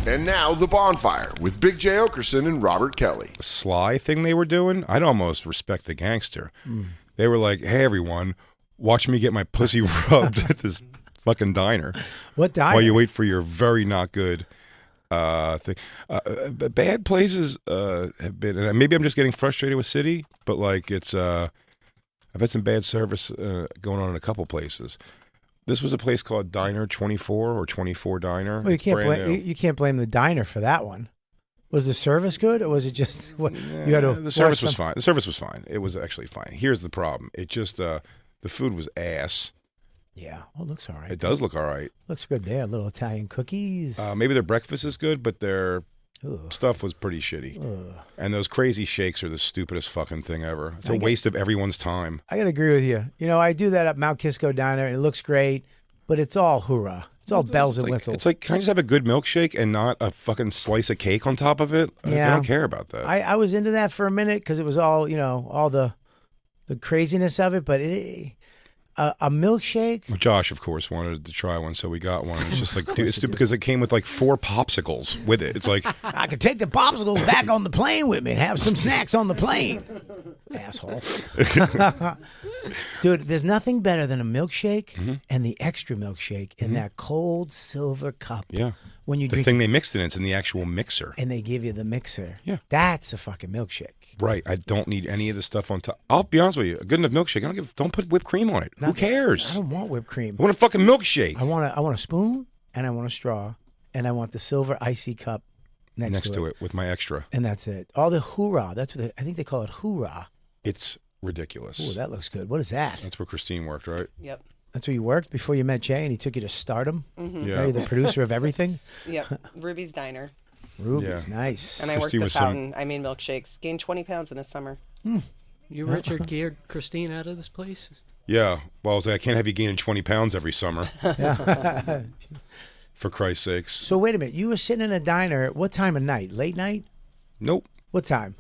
And now, The Bonfire with Big J. Okerson and Robert Kelly. The sly thing they were doing, I'd almost respect the gangster. They were like, hey, everyone, watch me get my pussy rubbed at this fucking diner. What diner? While you wait for your very not good thing. Bad places have been, and maybe I'm just getting frustrated with City, but like it's, I've had some bad service going on in a couple places. This was a place called Diner 24 or 24 Diner. Well, you can't blame the diner for that one. Was the service good, or was it just what you had to? The service was fine. The service was fine. It was actually fine. Here's the problem. It just the food was ass. Yeah, well, it looks all right. It does look all right. Looks good there. Little Italian cookies. Maybe their breakfast is good, but their stuff was pretty shitty. And those crazy shakes are the stupidest fucking thing ever. It's a waste of everyone's time. I gotta agree with you. You know, I do that at Mount Kisco Diner, and it looks great, but it's all hoorah. It's all bells and whistles. It's like, can I just have a good milkshake and not a fucking slice of cake on top of it? Yeah. I don't care about that. I was into that for a minute because it was all, you know, all the craziness of it, but a milkshake. Well, Josh, of course, wanted to try one, so we got one. It's just like, dude, it's stupid because it came with like 4 popsicles with it. It's like, I could take the popsicles back on the plane with me and have some snacks on the plane. Asshole. Dude, there's nothing better than a milkshake and the extra milkshake in that cold silver cup. Yeah. When you the drink thing they mixed it in, it's in the actual mixer. and they give you the mixer. Yeah. That's a fucking milkshake. Right. I don't need any of the stuff on top. I'll be honest with you. A good enough milkshake. Don't put whipped cream on it. Who cares? I don't want whipped cream. I want a fucking milkshake. I want a spoon and I want a straw and I want the silver icy cup next to it with my extra. And that's it. All the hoorah. That's what I think they call it hoorah. It's ridiculous. Oh, that looks good. What is that? That's where Christine worked, right? Yep. That's where you worked before you met Jay and he took you to stardom? Mm-hmm. Yeah. Now you're the producer of everything? Yep. Ruby's Diner. Ruby's nice. And I worked Christine the was fountain. I made milkshakes. Gained 20 pounds in a summer. You Richard geared Christine out of this place? Yeah. Well, I was like, I can't have you gaining 20 pounds every summer. For Christ's sakes. So wait a minute. You were sitting in a diner. What time of night? Late night? Nope. What time?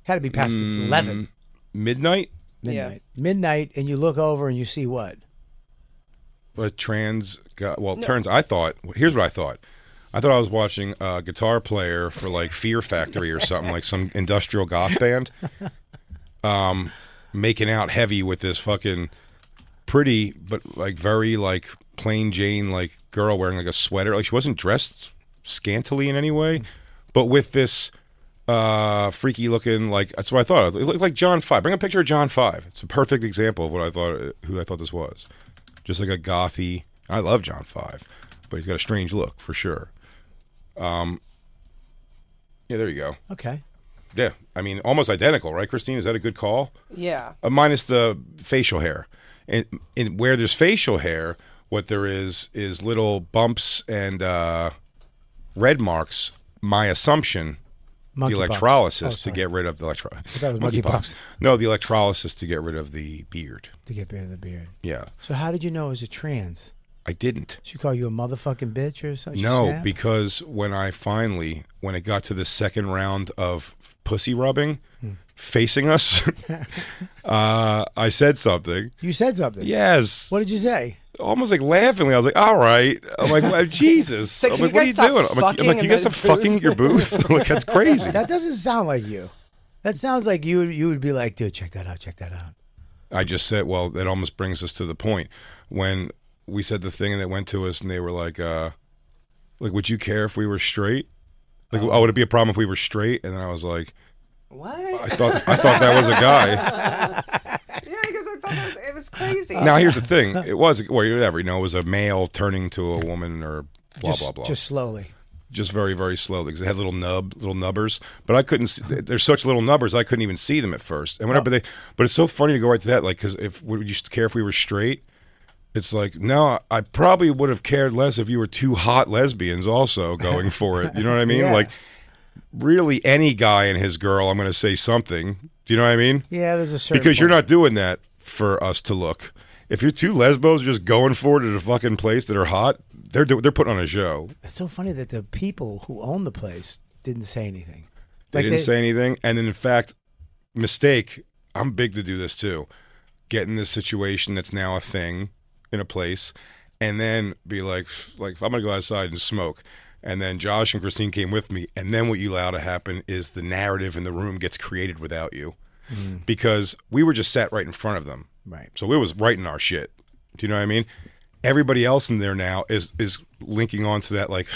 Had to be past 11. Midnight? Midnight. Yeah. Midnight, and you look over and you see what? A trans guy. Well, turns. Here's what I thought. I thought I was watching a guitar player for like Fear Factory or something, like some industrial goth band, making out heavy with this fucking pretty but like very like plain Jane like girl wearing like a sweater. Like she wasn't dressed scantily in any way, but with this freaky looking, like that's what I thought. It looked like John 5. Bring a picture of John 5. It's a perfect example of what I thought. Who I thought this was. Just like a gothy. I love John 5, but he's got a strange look for sure. Yeah, there you go. Okay. Yeah, I mean, almost identical, right, Christine? Is that a good call? Yeah. Minus the facial hair, and where there's facial hair, what there is little bumps and red marks. My assumption. Monkey the electrolysis to get rid of the electrolysis. That was monkey pops. No, the electrolysis to get rid of the beard. To get rid of the beard. Yeah. So how did you know it was a trans? I didn't. She call you a motherfucking bitch or something? No, because when it got to the second round of pussy rubbing, facing us, I said something. You said something? Yes. What did you say? Almost like laughingly. I was like, all right. I'm like, well, Jesus. So I'm like, what are you doing? I'm like, you guys stop fucking at your booth? I'm like, that's crazy. That doesn't sound like you. That sounds like you would be like, dude, check that out, check that out. I just said, well, that almost brings us to the point. When we said the thing and they went to us and they were like, would you care if we were straight? Like, would it be a problem if we were straight? And then I was like, what? I thought that was a guy. Yeah, because I thought it was crazy. Now, here's the thing. It was, well, whatever, it was a male turning to a woman or blah, blah, blah. Just slowly. Just very, very slowly because it had little nubbers. But I couldn't see, there's such little nubbers, I couldn't even see them at first. And whenever but it's so funny to go right to that, like, because would you care if we were straight? It's like, no, I probably would have cared less if you were two hot lesbians also going for it. You know what I mean? Yeah. Like, really, any guy and his girl, I'm going to say something. Do you know what I mean? Yeah, there's a certain because you're not doing that for us to look. If you're two lesbos just going for it at a fucking place that are hot, they're putting on a show. It's so funny that the people who own the place didn't say anything. They didn't say anything, and then in fact, mistake. I'm big to do this too. Get in this situation that's now a thing in a place, and then be like I'm gonna go outside and smoke. And then Josh and Christine came with me. And then what you allow to happen is the narrative in the room gets created without you. Because we were just sat right in front of them. Right. So it was right in our shit. Do you know what I mean? Everybody else in there now is linking onto that, like,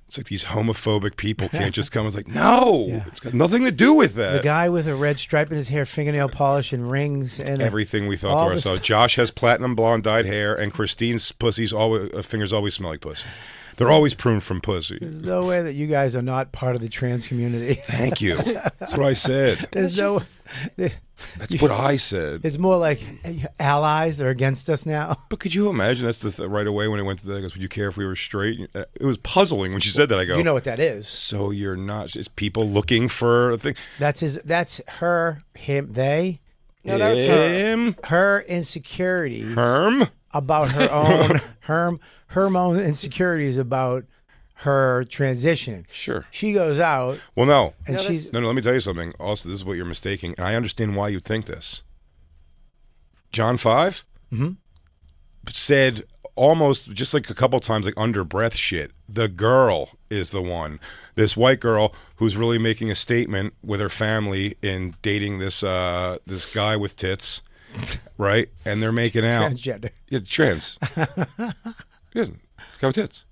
it's like these homophobic people can't just come. It's like, no, it's got nothing to do with that. The guy with a red stripe in his hair, fingernail polish, and rings, and Everything we thought all to this ourselves. stuff. Josh has platinum blonde dyed hair, and Christine's fingers always smell like pussy. They're always pruned from pussy. There's no way that you guys are not part of the trans community. Thank you. That's what I said. There's no. That's what I said. It's more like allies are against us now. But could you imagine? That's right away when it went to that. I goes, would you care if we were straight? It was puzzling when she said that. I go, You know what that is? so you're not? It's people looking for a thing. That's her, him, they. No, that was her. Him, Her insecurities Herm. about her own her own insecurities about her transition. Sure. She goes out Well, no. and No, she's No, let me tell you something. Also, this is what you're mistaking, and I understand why you think this. John 5 said almost just like a couple times, like under breath shit. The girl is the one. This white girl who's really making a statement with her family in dating this this guy with tits, right? And they're making out. transgender. Yeah, trans. Good. Guy with tits.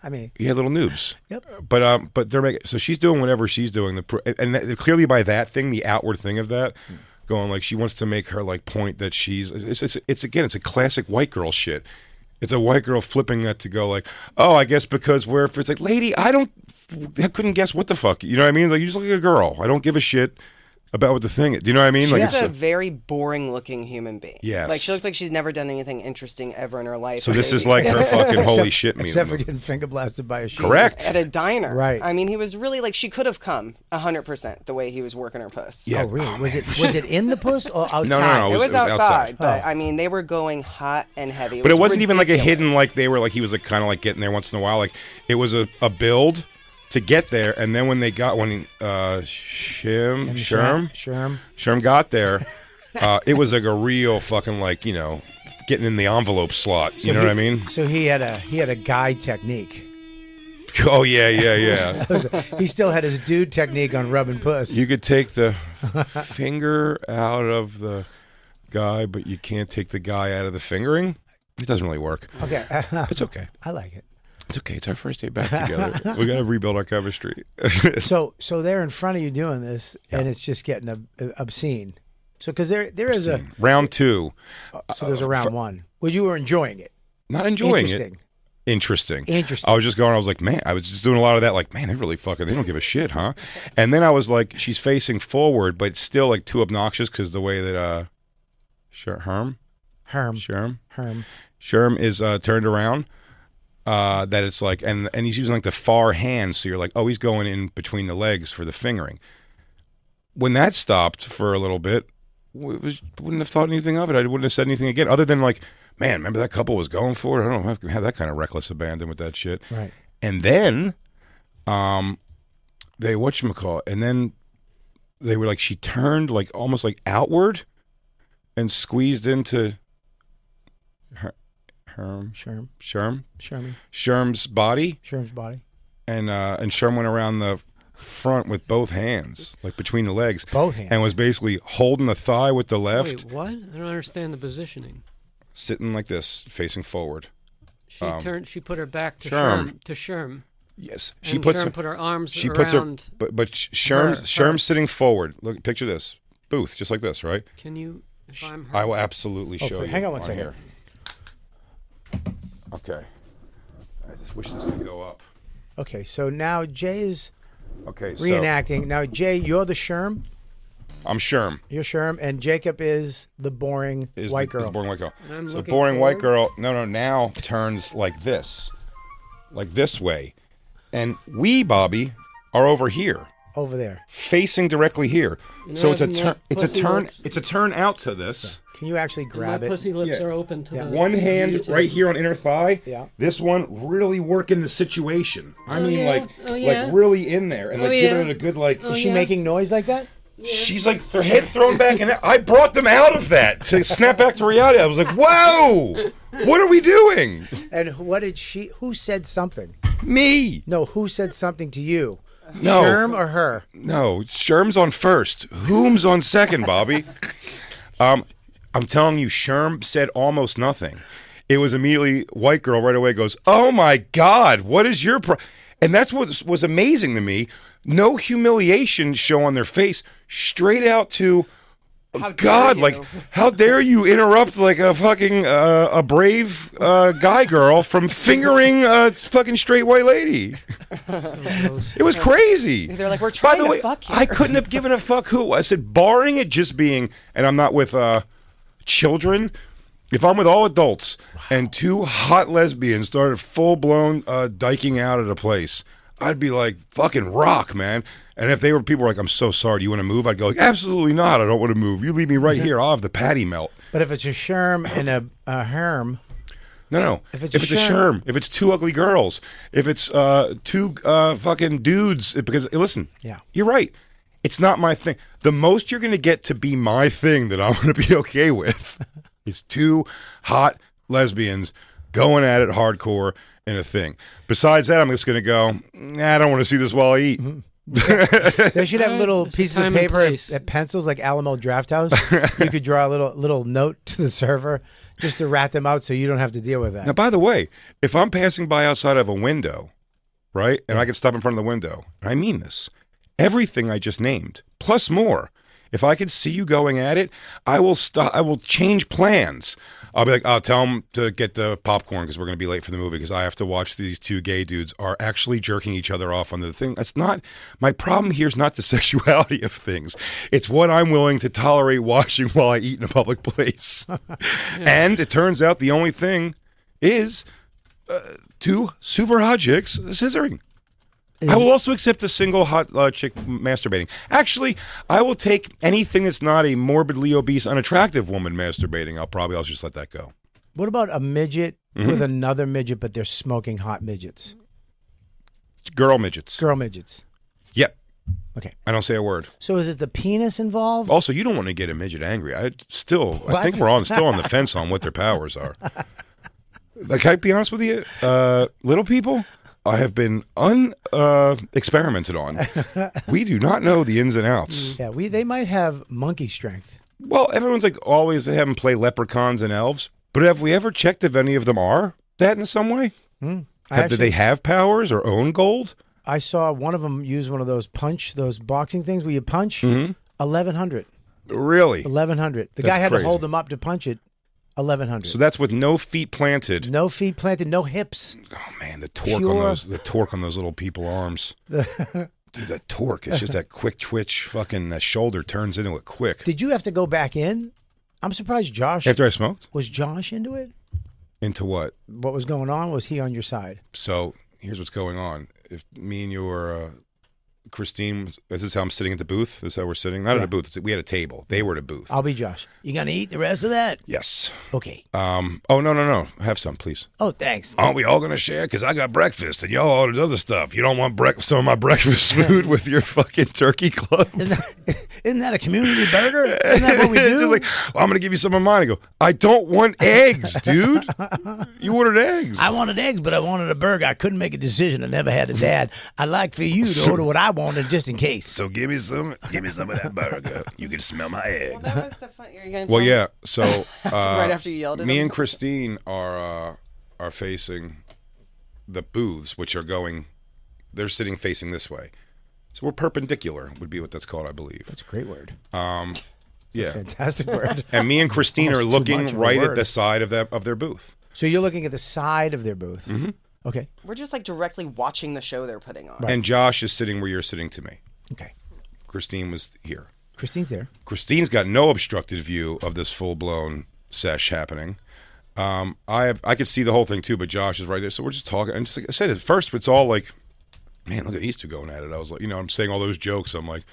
I mean, He had little noobs. Yep. But they're making, so she's doing whatever she's doing. Clearly by that thing, the outward thing of that, going like she wants to make her like point that she's. It's again, it's a classic white girl shit. It's a white girl flipping that to go like, oh, I guess because we're. It's like, lady, I couldn't guess what the fuck. You know what I mean? Like you just look like a girl. I don't give a shit about what the thing is. Do you know what I mean? Like She's it's a very boring-looking human being. Yes. Like, she looks like she's never done anything interesting ever in her life. so this is like her fucking holy shit meal. except for getting finger blasted by a sheep. Correct. At a diner. Right. I mean, he was really like, she could have come 100% the way he was working her puss. Yeah. Oh, really? Was it in the puss or outside? No. It was outside, outside. but I mean, they were going hot and heavy. But it wasn't even like a ridiculous. hidden, like they were like he was like kind of like getting there once in a while. Like it was a build to get there, and then when Sherm got there, it was like a real fucking like getting in the envelope slot. You know what I mean? So he had a guy technique. Oh yeah. He still had his dude technique on rubbing puss. You could take the finger out of the guy, but you can't take the guy out of the fingering. It doesn't really work. Okay. It's okay. I like it. It's okay. It's our first day back together. We got to rebuild our chemistry. So they're in front of you doing this, and it's just getting obscene. So because there is a Round 2. so there's a round one. Well, you were enjoying it. Not enjoying Interesting. it. Interesting. Interesting. I was just going, I was like, man, I was just doing a lot of that, like, man, they really fucking, they don't give a shit, huh? And then I was like, she's facing forward, but it's still like too obnoxious because the way that Sherm is turned around, that it's like, and he's using like the far hand, so you're like, oh, he's going in between the legs for the fingering. When that stopped for a little bit, wouldn't have thought anything of it. I wouldn't have said anything again, other than like, man, remember that couple was going for it? I don't have to have that kind of reckless abandon with that shit. Right. And then, they whatchamacallit, and then they were like, she turned like almost like outward and squeezed into Sherm's body, Sherm's body. and Sherm went around the front with both hands, like between the legs. Both hands. And was basically holding the thigh with the left, Wait, what? I don't understand the positioning. sitting like this, facing forward. She turned. She put her back to Sherm. Sherm. Yes, And Sherm put her arms She around. puts her, but Sherm's her. sitting forward. Look, picture this booth, just like this, right? Can you? If I'm her, I will absolutely show you. hang on one second. Here. Okay. I just wish this would go up. Okay, so now Jay is Okay, so reenacting. Now Jay, you're the Sherm. I'm Sherm. You're Sherm, and Jacob is the boring white girl. Is the boring white girl. And I'm So looking boring white forward. girl. No, now turns like this way, and we, Bobby, are over here, Over there. facing directly here. So it's a Imagine turn. that It's a pussy turn. lips. It's a turn out to this. Can you actually my grab it? pussy lips Yeah. are open to Yeah. the One hand YouTube. right here on inner thigh. Yeah. This one really working the situation. I mean, yeah? like, Oh, yeah? like really in there and like Oh, giving yeah? it a good like. Is she yeah. making noise like that? She's like her head thrown back, and I brought them out of that to snap back to reality. I was like, "Whoa, what are we doing?" And what did she? Who said something? Me. No, who said something to you? No. Sherm or her? No, Sherm's on first. Whom's on second, Bobby? I'm telling you, Sherm said almost nothing. It was immediately, white girl right away goes, oh my God, what is your And that's what was amazing to me. No humiliation show on their face, straight out to, How God, dare like, you. how dare you interrupt like a fucking, a brave guy girl from fingering a fucking straight white lady. It was crazy. They're like, we're By trying the to way, fuck here. I couldn't have given a fuck who. I said, barring it just being, and I'm not with children, if I'm with all adults and two hot lesbians started full-blown diking out at a place, I'd be like, fucking rock, man. And if they were people were like, I'm so sorry, do you want to move? I'd go like, absolutely not, I don't want to move. You leave me right here, I'll have the patty melt. But if it's a Sherm and a Herm, No. If it's a Sherm, if it's two ugly girls, if it's two fucking dudes, because listen, Yeah. you're right. It's not my thing. The most you're going to get to be my thing that I'm going to be okay with is two hot lesbians going at it hardcore in a thing. Besides that, I'm just going to go, I don't want to see this while I eat. they should have little It's a pieces of time and paper place. and pencils like Alamo Drafthouse. You could draw a little note to the server just to rat them out so you don't have to deal with that. Now, by the way, if I'm passing by outside of a window, right, and I can stop in front of the window, and I mean this, everything I just named, plus more, if I could see you going at it, I will stop. I will change plans. I'll be like, I'll tell them to get the popcorn because we're going to be late for the movie because I have to watch these two gay dudes are actually jerking each other off on the thing. That's not, my problem here is not the sexuality of things. It's what I'm willing to tolerate watching while I eat in a public place. And it turns out the only thing is two super hot chicks scissoring. I will also accept a single hot chick masturbating. Actually, I will take anything that's not a morbidly obese, unattractive woman masturbating. I'll just let that go. What about a midget with another midget, but they're smoking hot midgets? Girl midgets. Girl midgets. Yep. Okay. I don't say a word. So is it the penis involved? Also, you don't want to get a midget angry. I still What? think we're still on the fence on what their powers are. Like, can I be honest with you? Little people, I have been experimented on. We do not know the ins and outs. Yeah, they might have monkey strength. Well, everyone's like always they have them play leprechauns and elves, but have we ever checked if any of them are that in some way? Do they have powers or own gold? I saw one of them use one of those boxing things where you punch. 1,100. Really? 1,100. The That's guy had crazy. to hold them up to punch it. 1,100. So that's with no feet planted. No feet planted, no hips. Oh man, the torque Pure- on those little people arms. Dude, that torque. It's just that quick twitch. Fucking that shoulder turns into it quick. Did you have to go back in? I'm surprised Josh. After I smoked? Was Josh into it? Into what? What was going on? Was he on your side? So here's what's going on. If me and you were Christine, this is how I'm sitting at the booth. This is how we're sitting. Not at a booth. We had a table. They were at a booth. I'll be Josh. You gonna eat the rest of that? Yes. Okay. Oh, no. Have some, please. Oh, thanks. Aren't we all going to share? Because I got breakfast and y'all ordered other stuff. You don't want some of my breakfast food with your fucking turkey club? Isn't that a community burger? Isn't that what we do? Just like, well, I'm going to give you some of mine. I go, I don't want eggs, dude. You ordered eggs. I wanted eggs, but I wanted a burger. I couldn't make a decision. I never had a dad. I'd like for you to order what I wanted just in case. So give me some of that burger. You can smell my eggs. That was the fun. Are you gonna Well, tell me? yeah. So Right after you yelled at me him? and Christine are facing the booths, which are going. They're sitting facing this way, so we're perpendicular. Would be what that's called, I believe. That's a great word. Yeah. Fantastic word. And me and Christine are Almost too much looking of a right at word. the side of their booth. So you're looking at the side of their booth. Mm-hmm. Okay. We're just like directly watching the show they're putting on. And Josh is sitting where you're sitting to me. Okay. Christine was here. Christine's there. Christine's got no obstructed view of this full-blown sesh happening. I could see the whole thing too, but Josh is right there. So we're just talking. And just like I said, at first it's all like, man, look at these two going at it. I was like, I'm saying all those jokes. I'm like,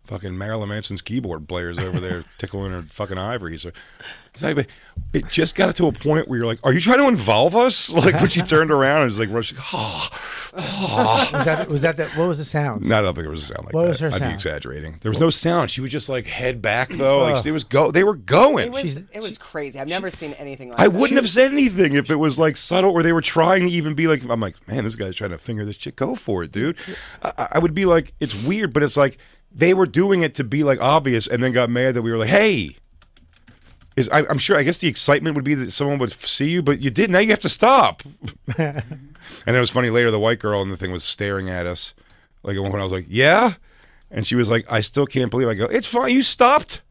fucking Marilyn Manson's keyboard players over there tickling her fucking ivories. It just got to a point where you're like, are you trying to involve us? Like when she turned around and was like, Was that what was the sound? No, I don't think it was a sound like What that. was her I'd sound? be exaggerating. There was no sound. She was just like head back though. Like they were going. It was crazy. I've never seen anything like I that. wouldn't have said anything if it was like subtle or they were trying to even be like, I'm like, man, this guy's trying to finger this chick. Go for it, dude. I would be like, it's weird, but it's like they were doing it to be like obvious and then got mad that we were like, hey. I'm sure, I guess the excitement would be that someone would see you, but you did. Now you have to stop. And it was funny later, the white girl in the thing was staring at us. Like at one point I was like, yeah? And she was like, I still can't believe. I go, it's fine. You stopped.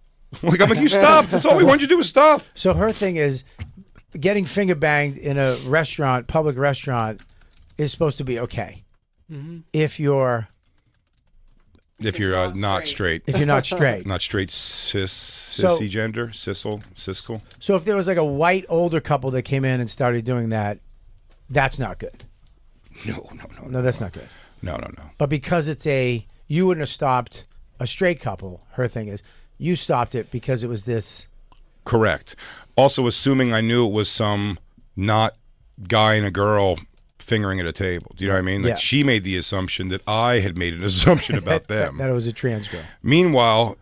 I'm like, you stopped. That's all we wanted you to do was stop. So her thing is getting finger banged in a restaurant, public restaurant, is supposed to be okay. If you're not straight. if you're not straight. Not straight sissy gender, siskel. So if there was like a white older couple that came in and started doing that, that's not good. No, that's not good. No. But because you wouldn't have stopped a straight couple. Her thing is, you stopped it because it was this. Correct. Also, assuming I knew it was some not guy and a girl fingering at a table. Do you know what I mean? Like Yeah. she made the assumption that I had made an assumption about them. That it was a trans girl. Meanwhile,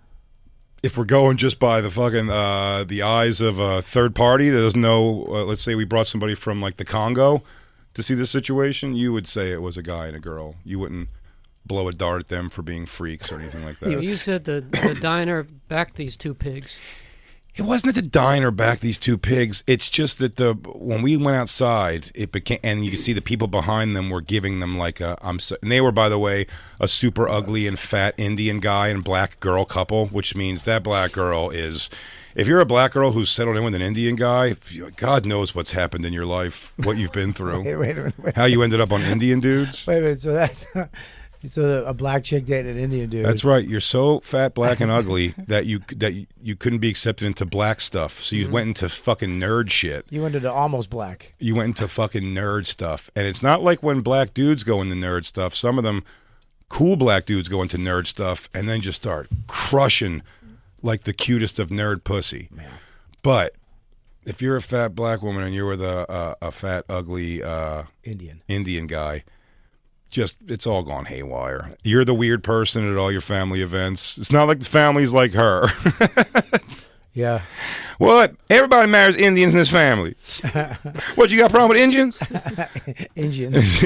if we're going just by the fucking the eyes of a third party that doesn't know, let's say we brought somebody from like the Congo to see this situation, you would say it was a guy and a girl. You wouldn't blow a dart at them for being freaks or anything like that. You said the diner backed these two pigs. It wasn't that the diner backed these two pigs. It's just that when we went outside, it became, and you could see the people behind them were giving them like and they were, by the way, a super ugly and fat Indian guy and black girl couple, which means that black girl is, if you're a black girl who's settled in with an Indian guy, God knows what's happened in your life, what you've been through, Wait a minute. how you ended up on Indian dudes. Wait a minute. So that's so a black chick dated an Indian dude. That's right. You're so fat, black, and ugly that you couldn't be accepted into black stuff. So you went into fucking nerd shit. You went into almost black. You went into fucking nerd stuff. And it's not like when black dudes go into nerd stuff. Some of them, cool black dudes go into nerd stuff and then just start crushing like the cutest of nerd pussy. Man. But if you're a fat black woman and you're with a fat, ugly Indian guy, it's all gone haywire. You're the weird person at all your family events. It's not like the family's like her. Yeah. What? Everybody marries Indians in this family. What, you got a problem with Indians? Indians.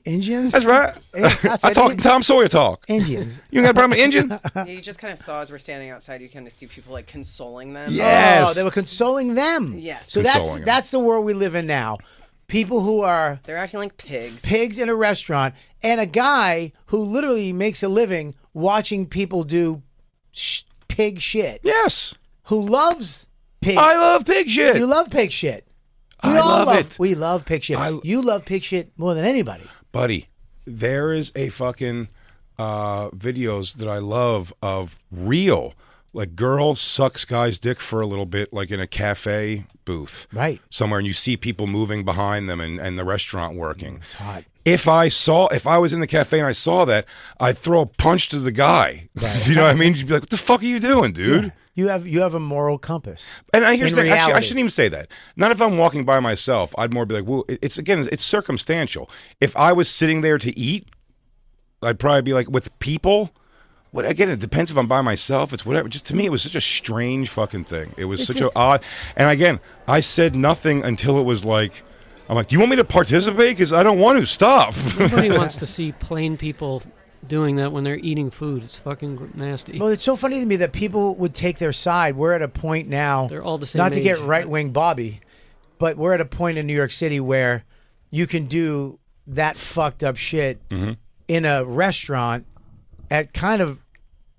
Indians? That's right. I talk Tom Sawyer talk. Indians. You got a problem with Indians? Yeah, you just kind of saw as we're standing outside, you kind of see people like consoling them. Yes. Oh, they were consoling them. Yes. So Consoling that's the world we live in now. People who are They're acting like pigs. pigs in a restaurant, and a guy who literally makes a living watching people do pig shit. Yes. Who loves pig? I love pig shit. You love pig shit. We I all love it. We love pig shit. You love pig shit more than anybody. Buddy, there is a fucking videos that I love of real, like girl sucks guy's dick for a little bit, like in a cafe booth. Right. Somewhere, and you see people moving behind them and the restaurant working. It's hot. If I was in the cafe and I saw that, I'd throw a punch to the guy. Right. You know what I mean? You'd be like, what the fuck are you doing, dude? Yeah. You have a moral compass. And here's the thing, actually, I reality. shouldn't even say that. Not if I'm walking by myself. I'd more be like, well, it's circumstantial. If I was sitting there to eat, I'd probably be like, with people, again, it depends if I'm by myself. It's whatever. Just to me, it was such a strange fucking thing. It was such an odd. And again, I said nothing until it was like, I'm like, do you want me to participate? Because I don't want to. Stop. Nobody wants to see plain people doing that when they're eating food. It's fucking nasty. Well, it's so funny to me that people would take their side. We're at a point now. They're all the same Not to get age. right-wing Bobby, but we're at a point in New York City where you can do that fucked up shit in a restaurant at kind of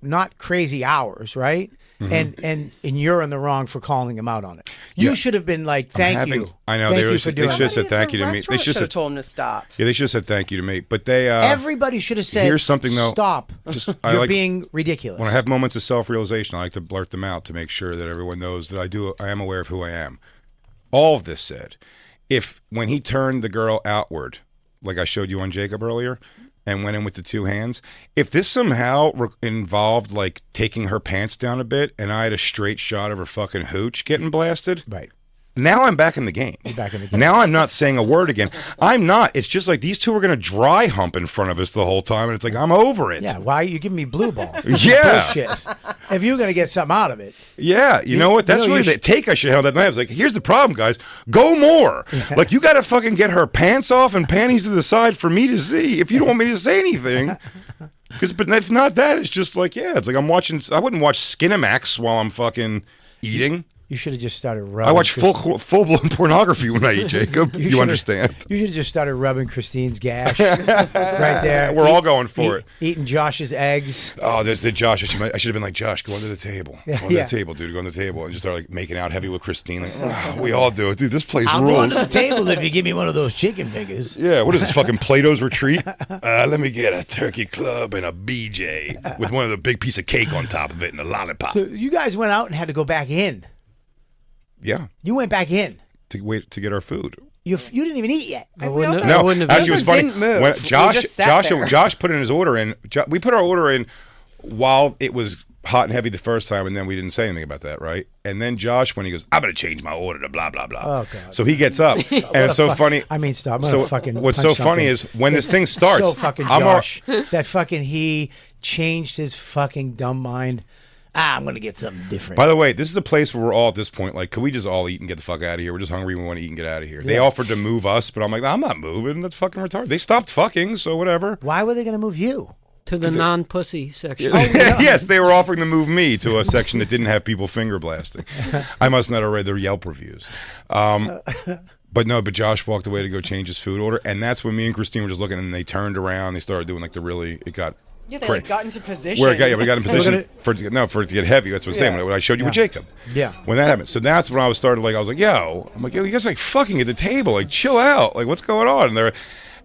not crazy hours, right? And you're in the wrong for calling him out on it. You should have been like, "Thank you." I know Thank they you for doing should have said that. thank you to me. They Restaurant should should have have told him to stop. Yeah, they should have said thank you to me. But they Everybody should have said, here's something, though. Stop. I You're like- being ridiculous." when I have moments of self-realization, I like to blurt them out to make sure that everyone knows that I am aware of who I am. All of this said, when he turned the girl outward, like I showed you on Jacob earlier, and went in with the two hands. If this somehow involved like taking her pants down a bit and I had a straight shot of her fucking hooch getting blasted, Right. now I'm back in the game. You're back in the game. Now I'm not saying a word again. I'm not. It's just like these two are going to dry hump in front of us the whole time, and it's like, I'm over it. Yeah, why are you giving me blue balls? This is Yeah. bullshit. If you're going to get something out of it. Yeah, you know what? That's really the take I should have that night. I was like, here's the problem, guys. Go more. Like, you got to fucking get her pants off and panties to the side for me to see if you don't want me to say anything. But if not that, it's just like, yeah, it's like I wouldn't watch Skinamax while I'm fucking eating. You should have just started rubbing. I watch full-blown pornography when I eat, Jacob. You understand. You should have just started rubbing Christine's gash right there. We're all going for it. Eating Josh's eggs. Oh, there's the Josh. I should have been like, Josh, go under the table. Go under the table, dude. Go under the table. And just start like making out heavy with Christine. Like, we all do it. Dude, this place I'll rules. go under the table if you give me one of those chicken fingers. Yeah, what is this, fucking Plato's Retreat? Let me get a turkey club and a BJ with one of the big piece of cake on top of it and a lollipop. So you guys went out and had to go back in. Yeah, You went back in. to get our food. You didn't even eat yet. I we wouldn't also- have, I No, wouldn't have actually, it was We also funny. didn't move. When We just sat there. Josh put in his order in. We put our order in while it was hot and heavy the first time, and then we didn't say anything about that, right? And then Josh, when he goes, I'm going to change my order to blah, blah, blah. Oh, God. So he gets up, and it's so funny. I mean, stop. I'm So gonna fucking what's punch so funny something. is when this thing starts, So fucking I'm Josh. That fucking he changed his fucking dumb mind. I'm gonna get something different. By the way, this is a place where we're all at this point like, could we just all eat and get the fuck out of here? We're just hungry. We want to eat and get out of here. They offered to move us, but I'm like, I'm not moving. That's fucking retarded. They stopped fucking, so whatever. Why were they gonna move you? to the non-pussy section. Yes, they were offering to move me to a section that didn't have people finger blasting. I must not have read their Yelp reviews. But Josh walked away to go change his food order, and that's when me and Christine were just looking, and they turned around. They started doing like it got. Yeah, they like got into position. We got in position for it to get heavy. That's what I'm saying. Yeah. When I showed you with Jacob. Yeah. When that happened. So that's when I was like, yo, you guys are like fucking at the table. Like, chill out. Like, what's going on?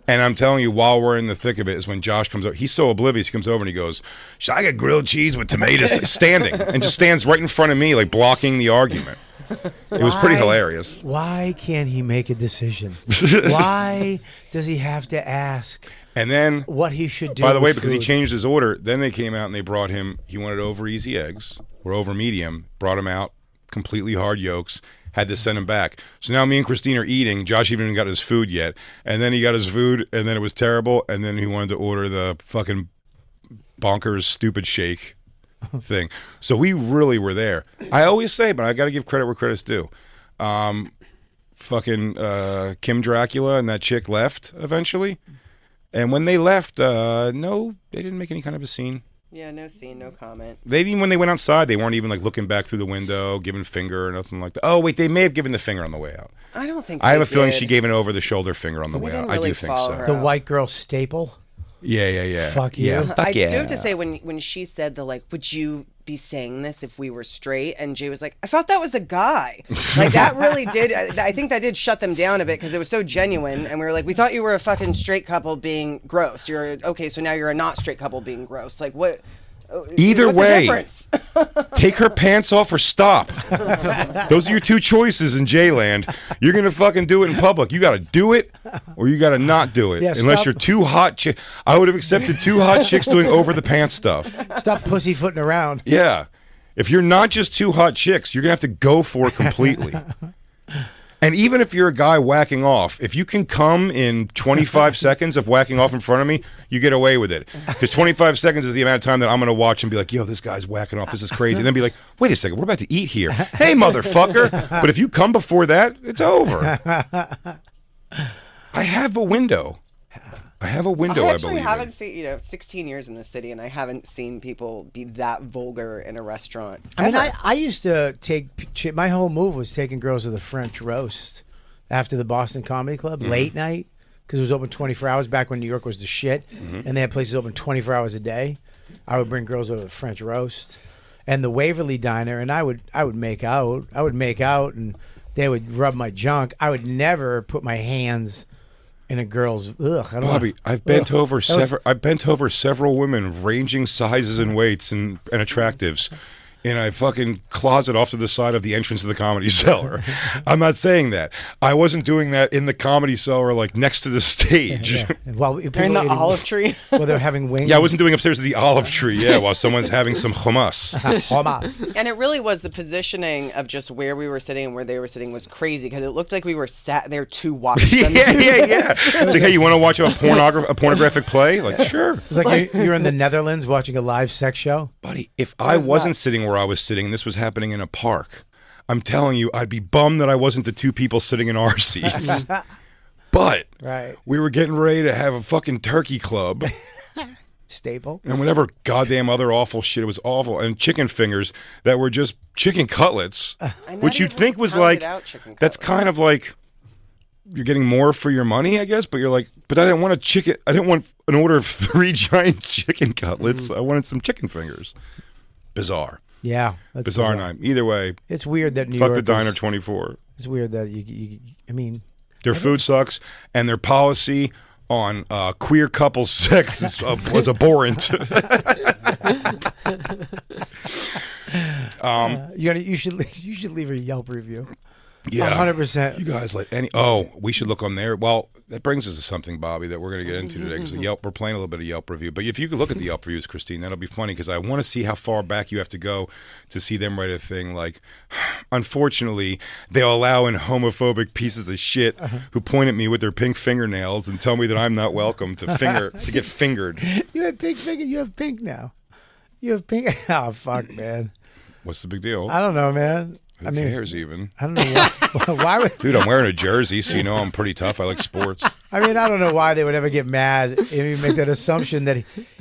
And I'm telling you, while we're in the thick of it, is when Josh comes over. He's so oblivious. He comes over and he goes, should I get grilled cheese with tomatoes? Standing. And just stands right in front of me, like blocking the argument. It was pretty hilarious. Why can't he make a decision? Why does he have to ask And then, what he should do? by the way, with because he food? changed his order, then they came out and they brought him, he wanted over easy eggs, or over medium, brought him out, completely hard yolks, had to send him back. So now me and Christine are eating. Josh even got his food yet. And then he got his food, and then it was terrible, and then he wanted to order the fucking bonkers stupid shake thing. So we really were there. I always say, but I got to give credit where credit's due. Fucking Kim Dracula and that chick left eventually. And when they left, no, they didn't make any kind of a scene. Yeah, no scene, no comment. When they went outside, they weren't even like looking back through the window, giving finger or nothing like that. Oh wait, they may have given the finger on the way out. I don't think I have they a feeling did. she gave an over the shoulder finger on the We way didn't out. I really do think follow so. her. The white girl staple. Yeah. Fuck you. I do have to say, when she said would you be saying this if we were straight? And Jay was like, I thought that was a guy. Like, that really did, I think that did shut them down a bit because it was so genuine. And we were like, we thought you were a fucking straight couple being gross. Okay, so now you're a not straight couple being gross. Like, what? Either what's way, the difference? take her pants off or stop. Those are your two choices in J-Land. You're going to fucking do it in public. You got to do it or you got to not do it. Yeah, Unless stop. you're two hot I would have accepted two hot chicks doing over the pants stuff. Stop pussyfooting around. Yeah. If you're not just two hot chicks, you're going to have to go for it completely. And even if you're a guy whacking off, if you can come in 25 seconds of whacking off in front of me, you get away with it. Because 25 seconds is the amount of time that I'm going to watch and be like, yo, this guy's whacking off. This is crazy. And then be like, wait a second, we're about to eat here. Hey, motherfucker. But if you come before that, it's over. I have a window. I I actually believe. haven't seen, 16 years in the city, and I haven't seen people be that vulgar in a restaurant. I mean, ever. I used to take my whole move was taking girls to the French roast after the Boston Comedy Club late night because it was open 24 hours back when New York was the shit, and they had places open 24 hours a day. I would bring girls over to the French roast and the Waverly Diner, and I would make out. And they would rub my junk. I would never put my hands in a girl's. Ugh, I don't Bobby, I've bent over several women ranging sizes and weights and attractives in a fucking closet off to the side of the entrance of the Comedy Cellar. I'm not saying that. I wasn't doing that in the Comedy Cellar, like next to the stage. Yeah. While They're in the olive tree. Well, they're having wings. Yeah, I wasn't doing upstairs at the olive tree. Yeah, while someone's having some hummus. Hummus. And it really was the positioning of just where we were sitting and where they were sitting was crazy because it looked like we were sat there to watch them. Yeah. It's like, hey, you want to watch a pornographic play? Like, sure. It's like you're in the Netherlands watching a live sex show. Buddy, if I wasn't sitting where I was sitting and this was happening in a park, I'm telling you, I'd be bummed that I wasn't the two people sitting in our seats. But Right. we were getting ready to have a fucking turkey club. Staple. And whatever goddamn other awful shit, it was awful. And chicken fingers that were just chicken cutlets, which you'd think was like, that's kind of like, you're getting more for your money, I guess. But you're like, but I didn't want I didn't want an order of 3 giant chicken cutlets. I wanted some chicken fingers. Bizarre. Yeah. That's Bizarre night. Either way, It's weird that New fuck York the Diner 24. It's weird that I mean, Their food sucks, and their policy on queer couple sex was abhorrent. you should leave a Yelp review. Yeah, 100%. You guys like any? Oh, we should look on there. Well, that brings us to something, Bobby, that we're going to get into today. Because Yelp, we're playing a little bit of Yelp review. But if you could look at the Yelp reviews, Christine, that'll be funny because I want to see how far back you have to go to see them write a thing like, unfortunately, they'll allow in homophobic pieces of shit who point at me with their pink fingernails and tell me that I'm not welcome to get fingered. You had pink finger. You have pink now. You have pink. Oh fuck, man. What's the big deal? I don't know, man. Who cares even? I don't know why would. Dude, I'm wearing a jersey, so you know I'm pretty tough. I like sports. I mean, I don't know why they would ever get mad if you make that assumption that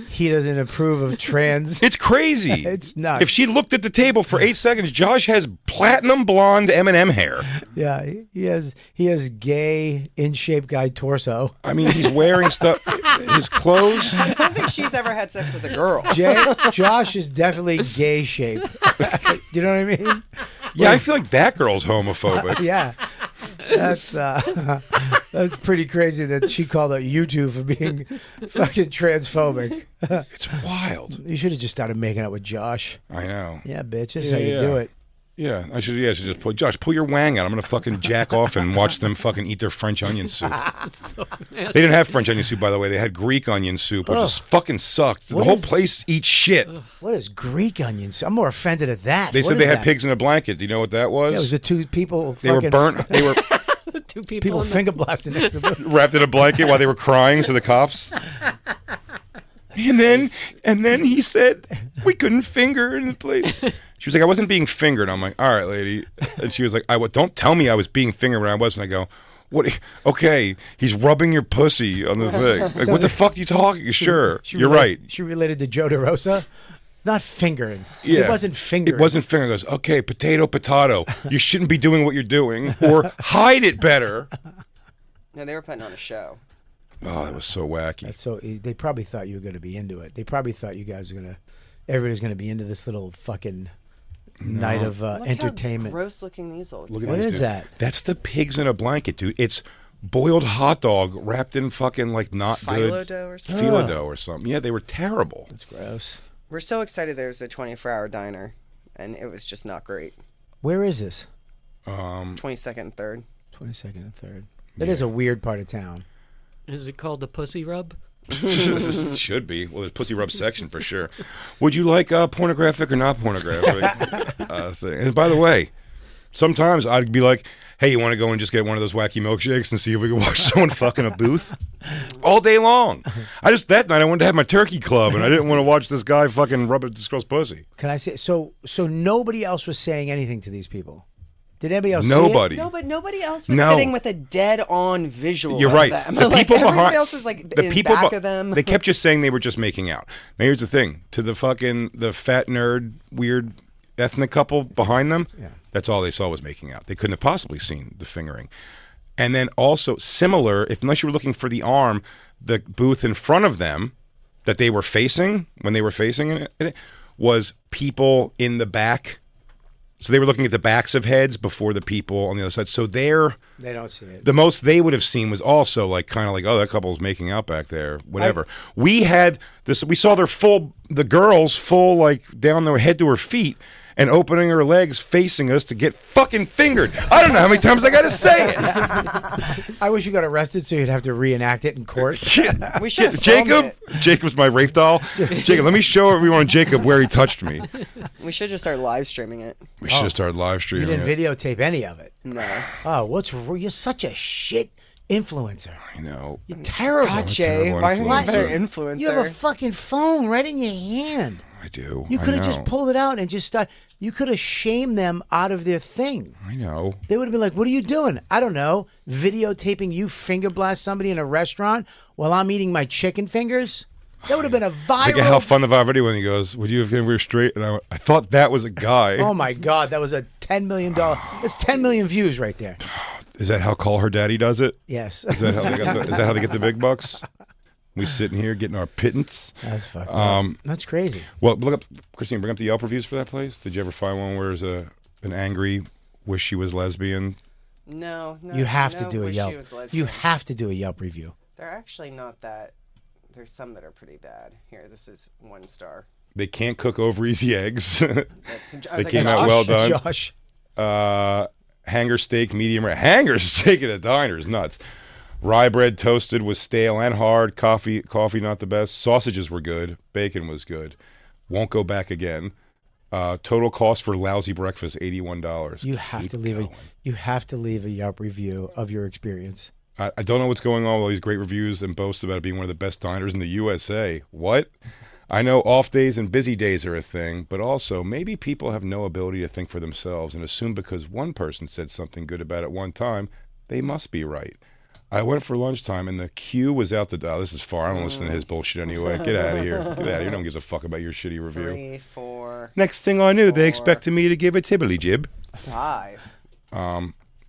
he doesn't approve of trans. It's crazy. It's nuts. If she looked at the table for 8 seconds, Josh has platinum blonde M&M hair. Yeah, he has gay in shape guy torso. I mean, he's wearing stuff. His clothes. I don't think she's ever had sex with a girl. Josh is definitely gay shape. You know what I mean? Yeah, I feel like that girl's homophobic. Yeah, that's pretty crazy that she called out you two for being fucking transphobic. It's wild. You should have just started making out with Josh. I know. Yeah, bitch. This is how you do it. Yeah, I should just pull Josh. Pull your wang out. I'm gonna fucking jack off and watch them fucking eat their French onion soup. So They didn't have French onion soup, by the way. They had Greek onion soup, which just fucking sucked. The whole place eats shit. What is Greek onions? I'm more offended at that. They What said is they had that? pigs in a blanket. Do you know what that was? Yeah, it was the two people. They were burnt. They were two People in the- finger blasting next to them. wrapped in a blanket while they were crying to the cops. And then he said we couldn't finger in the place. She was like, I wasn't being fingered. I'm like, all right, lady. And she was like, don't tell me I was being fingered when I wasn't. I go, what? Okay, he's rubbing your pussy on the thing. Like, what the fuck are you talking? Sure, you're right. She related to Joe DeRosa. Not fingering. Yeah. It wasn't fingering. It wasn't fingering. It goes, okay, potato. You shouldn't be doing what you're doing, or hide it better. No, they were putting on a show. Oh, that was so wacky. That's so. They probably thought you were going to be into it. They probably thought you guys were going to. Everybody's going to be into this little fucking night of Look entertainment. How gross looking these old. Look at What these, is dude. that? That's the pigs in a blanket, dude. It's boiled hot dog wrapped in fucking like not Phyllo good dough or something. phyllo dough or something. Yeah, they were terrible. That's gross. We're so excited there's a 24-hour diner, and it was just not great. Where is this? 22nd and 3rd. 22nd and 3rd. That is a weird part of town. Is it called the Pussy Rub? Should be. Well, there's pussy rub section for sure. Would you like pornographic or not pornographic thing? And by the way, sometimes I'd be like, hey, you want to go and just get one of those wacky milkshakes and see if we can watch someone fuck in a booth? All day long. That night I wanted to have my turkey club and I didn't want to watch this guy fucking rub at this girl's pussy. Can I say so? So nobody else was saying anything to these people. Did anybody else? Nobody. No, but nobody else was No. sitting with a dead-on visual. You're of right. Them. The Like, people everybody behind else was like the in people back be- of them. They kept just saying they were just making out. Now here's the thing: to the fat nerd weird ethnic couple behind them, that's all they saw was making out. They couldn't have possibly seen the fingering. And then also similar, unless you were looking for the arm, the booth in front of them that they were facing when they were facing it was people in the back. So they were looking at the backs of heads before the people on the other side. So they don't see it. The most they would have seen was also like kind of like, oh, that couple's making out back there, whatever. We had this. We saw the girls full like down their head to her feet, and opening her legs facing us to get fucking fingered. I don't know how many times I got to say it. I wish you got arrested so you'd have to reenact it in court. We should Jacob's my rape doll. Jacob, let me show everyone on Jacob where he touched me. We should just start live streaming it. We should have started live You streaming didn't it. videotape any of it. No. Oh, you're such a shit influencer. I know. You're terrible. God, Jay, terrible why are you a influencer. better influencer? You have a fucking phone right in your hand. I do. You I could have know. just pulled it out and just start. You could have shamed them out of their thing. I know. They would have been like, "What are you doing?" I don't know. Videotaping you finger blast somebody in a restaurant while I'm eating my chicken fingers. That would have been a viral. Look at how fun the viral video when he goes, "Would you have given her straight?" And I thought that was a guy. Oh my God, that was a $10 million. That's 10 million views right there. Is that how Call Her Daddy does it? Yes. Is that how they get the big bucks? We sitting here getting our pittance. That's fucked up. That's crazy. Well, look up, Christine. Bring up the Yelp reviews for that place. Did you ever find one where there's an angry, wish she was lesbian? No. You have to do a wish Yelp. she was lesbian. You have to do a Yelp review. They're actually not that. There's some that are pretty bad. Here, this is 1 star. They can't cook over easy eggs. They came out well done. That's Josh. Hanger steak, medium rare. Hanger steak at a diner is nuts. Rye bread toasted was stale and hard. Coffee not the best. Sausages were good. Bacon was good. Won't go back again. Total cost for lousy breakfast, $81. You have to leave a Yelp review of your experience. I don't know what's going on with all these great reviews and boasts about it being one of the best diners in the USA. What? I know off days and busy days are a thing, but also maybe people have no ability to think for themselves and assume because one person said something good about it one time, they must be right. I went for lunchtime and the queue was out the door. This is far. I don't listen to his bullshit anyway. Get out of here. Get out of here. No one gives a fuck about your shitty review. 3, 4, Next thing I knew, they 4, expected me to give a tibbly jib. 5.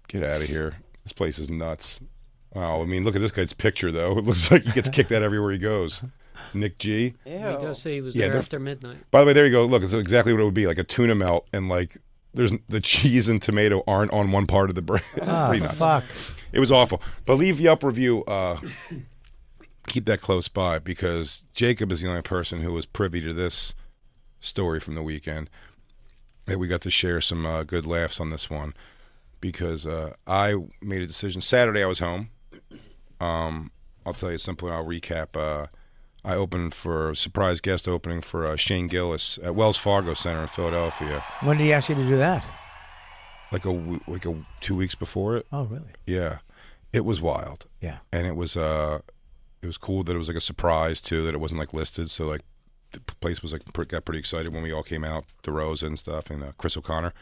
Get out of here. This place is nuts. Wow, I mean, look at this guy's picture, though. It looks like he gets kicked out everywhere he goes. Nick G. Ew. He does say he was Yeah, there they're- after midnight. By the way, there you go. Look, it's exactly what it would be, like a tuna melt, and like there's the cheese and tomato aren't on one part of the bread. Pretty nuts. Fuck. It was awful. But leave Yelp review. Keep that close by because Jacob is the only person who was privy to this story from the weekend. That we got to share some good laughs on this one because I made a decision. Saturday I was home. I'll tell you at some point. I'll recap. I opened for a surprise guest opening for Shane Gillis at Wells Fargo Center in Philadelphia. When did he ask you to do that? Like 2 weeks before it. Oh, really? Yeah, it was wild. Yeah. And it was cool that it was like a surprise too, that it wasn't like listed. So like the place was like got pretty excited when we all came out, DeRosa and stuff, and Chris O'Connor.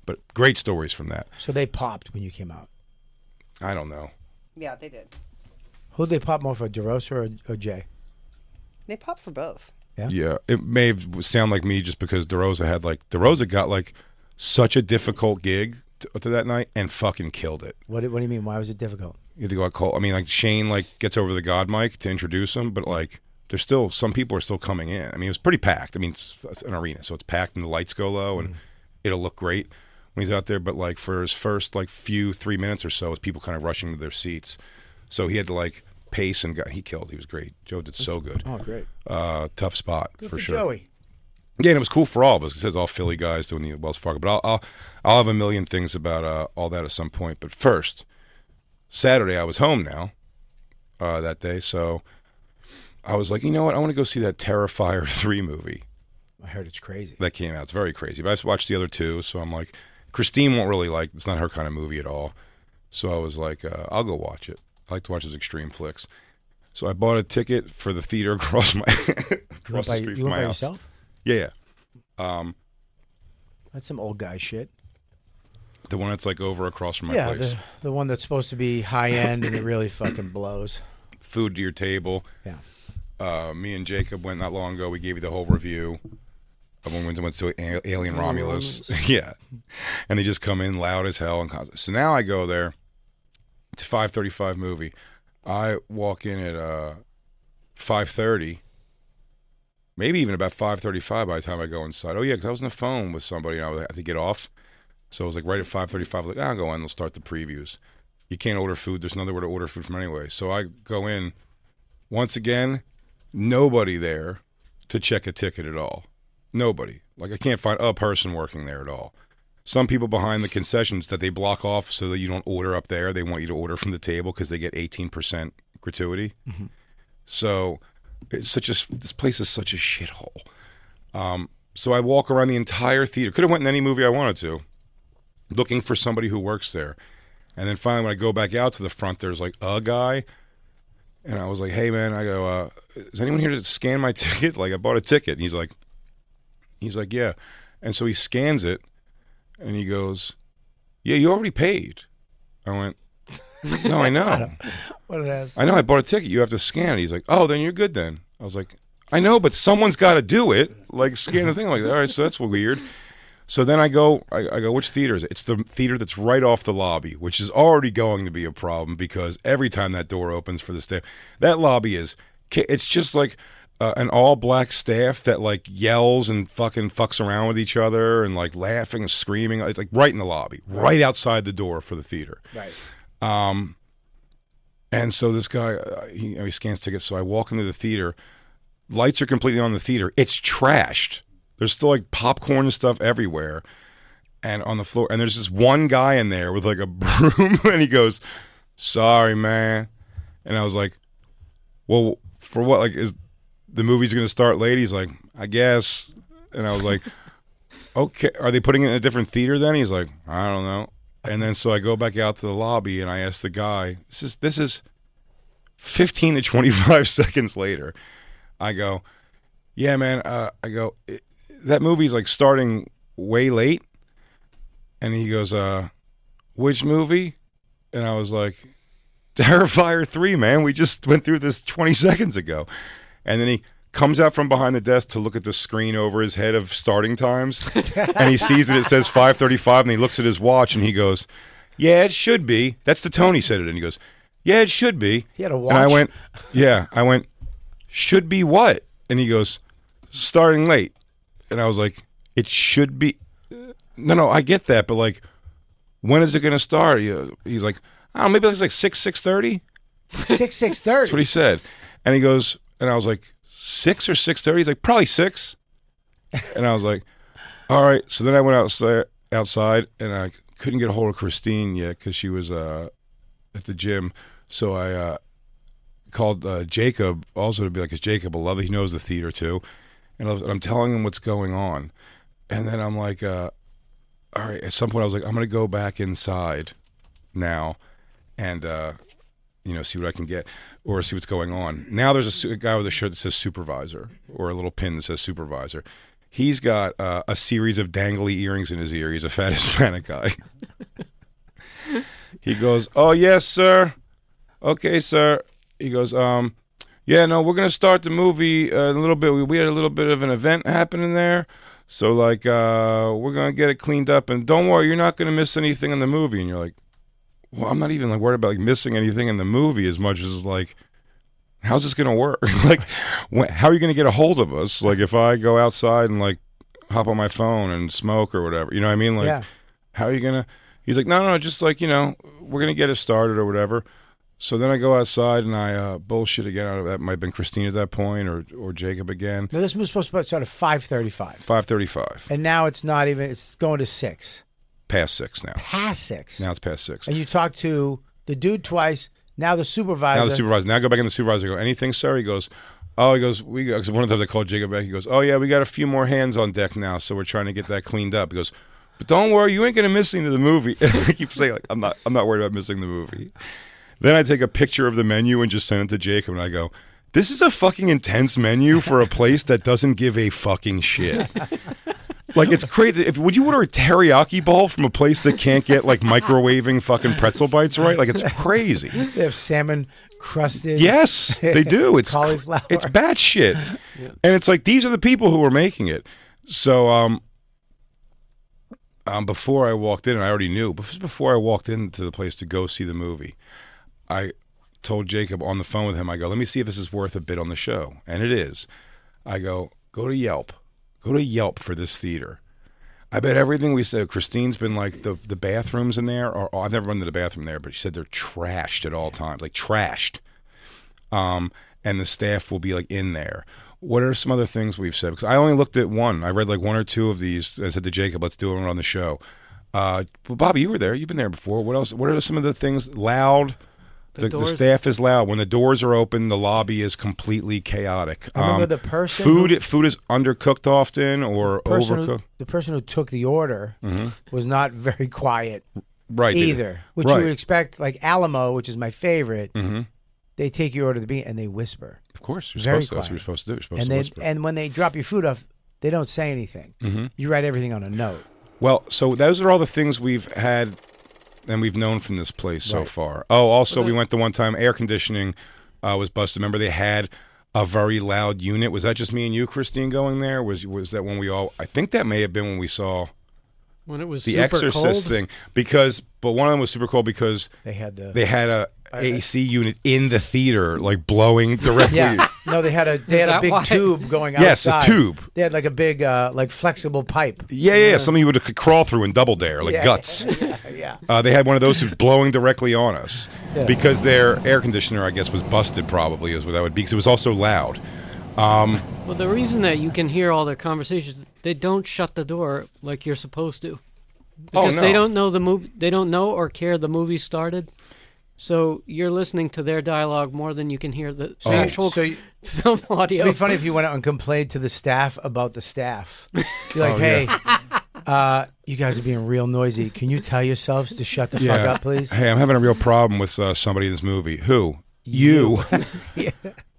But great stories from that. So they popped when you came out. I don't know. Yeah, they did. Who'd they pop more for, DeRosa or Jay? They popped for both. Yeah? Yeah, it may sound like me just because DeRosa got like such a difficult gig to that night and fucking killed it. What do you mean? Why was it difficult? You had to go out cold. I mean, like Shane like gets over the God mic to introduce him, but like there's still some people are still coming in. I mean, it was pretty packed. I mean, it's an arena, so it's packed and the lights go low and it'll look great when he's out there. But like for his first like 3 minutes or so, it's people kind of rushing to their seats. So he had to like pace and he killed. He was great. Joe did so good. Oh, great. Tough spot Good for for sure. Joey. Yeah, and it was cool for all of us. It says all Philly guys doing the Wells Fargo. But I'll have a million things about all that at some point. But first, Saturday I was home now that day, so I was like, you know what? I want to go see that Terrifier 3 movie I heard it's crazy. that came out. It's very crazy. But I just watched the other two, so I'm like, Christine won't really like. It's not her kind of movie at all. So I was like, I'll go watch it. I like to watch those extreme flicks. So I bought a ticket for the theater across my across the street You from went my by house. yourself? Yeah. That's some old guy shit. The one that's like over across from my Yeah, place. the one that's supposed to be high end and it really fucking blows. Food to your table. Yeah. Me and Jacob went not long ago. We gave you the whole review of when we went to Alien Romulus. Yeah. And they just come in loud as hell. So now I go there. It's a 5:35 movie. I walk in at 5:30. Maybe even about 5:35 by the time I go inside. Oh, yeah, because I was on the phone with somebody and I had to get off. So it was like right at 5:35. I was like, I'll go in. They'll start the previews. You can't order food. There's nowhere to order food from anyway. So I go in. Once again, nobody there to check a ticket at all. Nobody. Like, I can't find a person working there at all. Some people behind the concessions that they block off so that you don't order up there. They want you to order from the table because they get 18% gratuity. Mm-hmm. So it's this place is such a shithole. So I walk around the entire theater. Could have went in any movie I wanted to, looking for somebody who works there. And then finally, when I go back out to the front, there's like a guy. And I was like, hey, man, I go, is anyone here to scan my ticket? Like, I bought a ticket. And he's like, yeah. And so he scans it. And he goes, yeah, you already paid. I went, no, I know. What it is? I know, I bought a ticket. You have to scan it. He's like, oh, then you're good then. I was like, I know, but someone's got to do it. Like, scan the thing. I'm like, all right, so that's weird. So then I go, which theater is it? It's the theater that's right off the lobby, which is already going to be a problem because every time that door opens for the staff, that lobby it's just like an all-black staff that like yells and fucking fucks around with each other and like laughing and screaming. It's like right in the lobby, right outside the door for the theater. Right. And so this guy, he scans tickets. So I walk into the theater. Lights are completely on the theater. It's trashed. There's still like popcorn and stuff everywhere and on the floor. And there's this one guy in there with like a broom and he goes, sorry, man. And I was like, well, for what? Like, is the movie's going to start late? He's like, I guess. And I was like, okay, are they putting it in a different theater then? He's like, I don't know. And then so I go back out to the lobby and I ask the guy, this is 15 to 25 seconds later. I go, yeah, man. That movie's like starting way late. And he goes, which movie? And I was like, Terrifier 3, man. We just went through this 20 seconds ago. And then he comes out from behind the desk to look at the screen over his head of starting times. And he sees that it says 5:35 and he looks at his watch and he goes, yeah, it should be. That's the tone he said it. And he goes, yeah, it should be. He had a watch. And I went, should be what? And he goes, starting late. And I was like, it should be. No, I get that. But like, when is it going to start? He's like, I don't know, maybe it's like 6:30? 6:30. That's what he said. And he goes, and I was like, 6 or 6:30? He's like, probably 6. And I was like, all right. So then I went outside and I couldn't get a hold of Christine yet because she was at the gym. So I called Jacob also to be like, 'cause Jacob will love it. He knows the theater too. And I'm telling him what's going on. And then I'm like, all right. At some point I was like, I'm going to go back inside now and, see what I can get or see what's going on. Now there's a guy with a shirt that says supervisor or a little pin that says supervisor. He's got a series of dangly earrings in his ear. He's a fat Hispanic guy. He goes, oh, yes, sir. Okay, sir. He goes, yeah, no, we're going to start the movie a little bit. We had a little bit of an event happening there. So, like, we're going to get it cleaned up. And don't worry, you're not going to miss anything in the movie. And you're like, well, I'm not even like worried about like missing anything in the movie as much as like, how's this going to work? Like, how are you going to get a hold of us? Like, if I go outside and like hop on my phone and smoke or whatever, you know what I mean? Like, how are you going to? He's like, no, just like, we're going to get it started or whatever. So then I go outside and I bullshit again. Out of that might have been Christine at that point or Jacob again. No, this was supposed to start at 5:35. 5:35. And now it's not even. It's going to 6. Past 6 now. Past 6. Now it's past 6. And you talked to the dude twice. Now the supervisor. Now I go back in the supervisor. I go, anything, sir? He goes, because one of the times I called Jacob back. He goes, oh yeah, we got a few more hands on deck now, so we're trying to get that cleaned up. He goes, but don't worry, you ain't gonna miss any of the movie. And I keep saying like, I'm not worried about missing the movie. Then I take a picture of the menu and just send it to Jacob, and I go, this is a fucking intense menu for a place that doesn't give a fucking shit. Like, it's crazy. Would you order a teriyaki bowl from a place that can't get, like, microwaving fucking pretzel bites right? Like, it's crazy. They have salmon crusted. Yes, they do. It's cauliflower. It's bad shit. Yeah. And it's like, these are the people who are making it. So, before I walked in, I already knew, but before I walked into the place to go see the movie, I told Jacob on the phone with him, I go, let me see if this is worth a bit on the show. And it is. I go to Yelp. Go to Yelp for this theater. I bet everything we said, Christine's been like, the bathrooms in there, or I've never been to the bathroom there, but she said they're trashed at all times, like trashed. And and the staff will be like in there. What are some other things we've said? Because I only looked at one. I read like one or two of these. I said to Jacob, let's do it on the show. Well, Bobby, you were there. You've been there before. What else? What are some of the things? Loud. The staff is loud. When the doors are open, the lobby is completely chaotic. I remember the person food is undercooked often or overcooked. The person who took the order was not very quiet, right? Either, which you would expect. Like Alamo, which is my favorite, they take your order to be and they whisper. Of course, you're very supposed to. That's what you're supposed to do. You're supposed and to whisper. And when they drop your food off, they don't say anything. You write everything on a note. Well, so those are all the things we've had and we've known from this place so far. Oh, also, we went the one time, air conditioning was busted. Remember, they had a very loud unit. Was that just me and you, Christine, going there? Was that when we all... I think that may have been when we saw... When it was the super Exorcist cold? thing. But one of them was super cold because they had a AC unit in the theater, like blowing directly. Yeah. No, they had a big tube going outside. Yes, a tube. They had like a big like flexible pipe. Yeah. Something you would crawl through in Double Dare, like guts. Yeah. They had one of those who's blowing directly on us because their air conditioner, I guess, was busted. Probably is what that would be because it was also loud. Well, the reason that you can hear all their conversations, they don't shut the door like you're supposed to, because they don't know the movie. They don't know or care the movie started. So you're listening to their dialogue more than you can hear the actual film audio. It'd be funny if you went out and complained to the staff about the staff. You're like, hey, you guys are being real noisy. Can you tell yourselves to shut the fuck up, please? Hey, I'm having a real problem with somebody in this movie. Who? You.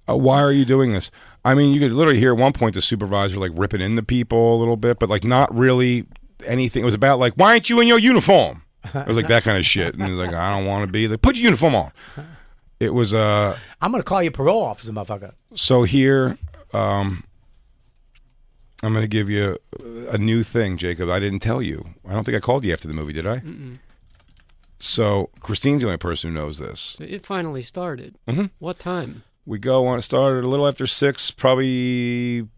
Why are you doing this? I mean, you could literally hear at one point the supervisor like ripping into people a little bit, but like not really anything. It was about like, why aren't you in your uniform? It was like that kind of shit. And he was like, I don't want to be. Like, put your uniform on. It was I'm going to call you parole officer, motherfucker. So here, I'm going to give you a new thing, Jacob. I didn't tell you. I don't think I called you after the movie, did I? Mm-mm. So Christine's the only person who knows this. It finally started. What time? We go on. It started a little after 6, probably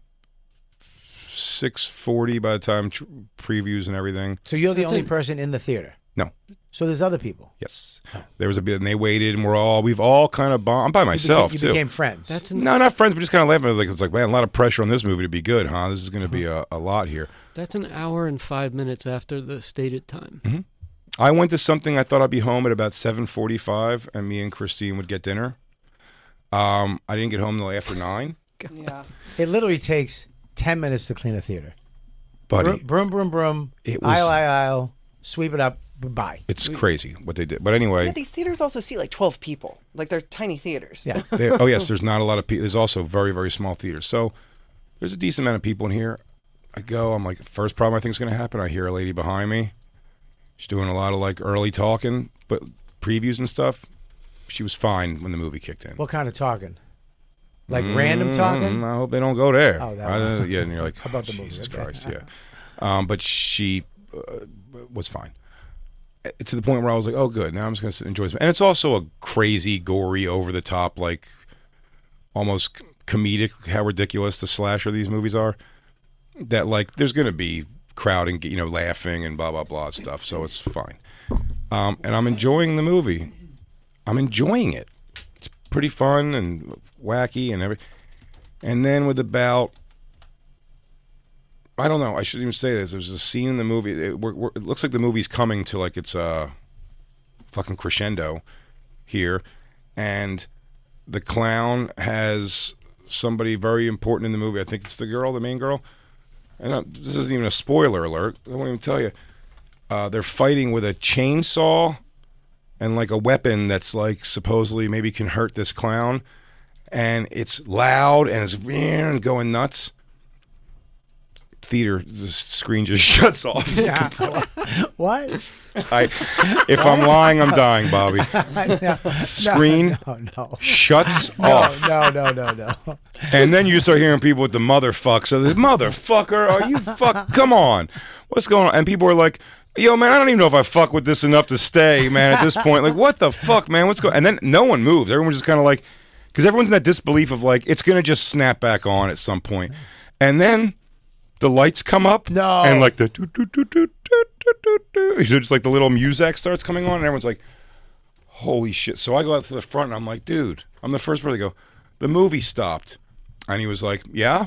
6:40 by the time previews and everything. So you're the only person in the theater? No. So there's other people? Yes. There was a bit, and they waited, and we've all kind of I'm by myself, you became friends? No, not friends, but just kind of laughing. It's like, man, a lot of pressure on this movie to be good, huh? This is going to be a lot here. That's an hour and 5 minutes after the stated time. I went to something, I thought I'd be home at about 7:45, and me and Christine would get dinner. I didn't get home until after 9. Yeah. It literally takes 10 minutes to clean a theater. Buddy. Broom. It was, aisle, sweep it up, bye. It's crazy what they did. But anyway. Yeah, these theaters also seat like 12 people. Like they're tiny theaters. Yeah. Oh, yes, there's not a lot of people. There's also very, very small theaters. So there's a decent amount of people in here. I go, I'm like, first problem I think is going to happen, I hear a lady behind me. She's doing a lot of like early talking, but previews and stuff. She was fine when the movie kicked in. What kind of talking? Like random talking? I hope they don't go there. Oh, that one. Yeah, and you're like, how about the movie? Jesus Okay. Christ, yeah. But she was fine. To the point where I was like, oh, good. Now I'm just going to enjoy this. And it's also a crazy, gory, over-the-top, like almost comedic, how ridiculous the slasher these movies are. That, like, there's going to be crowding, laughing and blah, blah, blah stuff. So it's fine. And I'm enjoying the movie. I'm enjoying it. It's pretty fun and wacky and everything. And then with about, I don't know, I shouldn't even say this. There's a scene in the movie. It looks like the movie's coming to like its fucking crescendo here. And the clown has somebody very important in the movie. I think it's the main girl. And this isn't even a spoiler alert. I won't even tell you. They're fighting with a chainsaw and like a weapon that's like supposedly maybe can hurt this clown, and it's loud and it's going nuts. Theater, the screen just shuts off. Yeah. What? If I'm lying, I'm dying, Bobby. Screen shuts off. No. And then you start hearing people with the motherfucker. So the motherfucker, are you come on. What's going on? And people are like, yo, man, I don't even know if I fuck with this enough to stay, man, at this point. Like, what the fuck, man? What's going on? And then no one moves. Everyone's just kind of like, because everyone's in that disbelief of like, it's going to just snap back on at some point. And then the lights come up. No. And like the just like the little music starts coming on, and everyone's like, holy shit. So I go out to the front, and I'm like, dude, I'm the first person to go, the movie stopped. And he was like, yeah?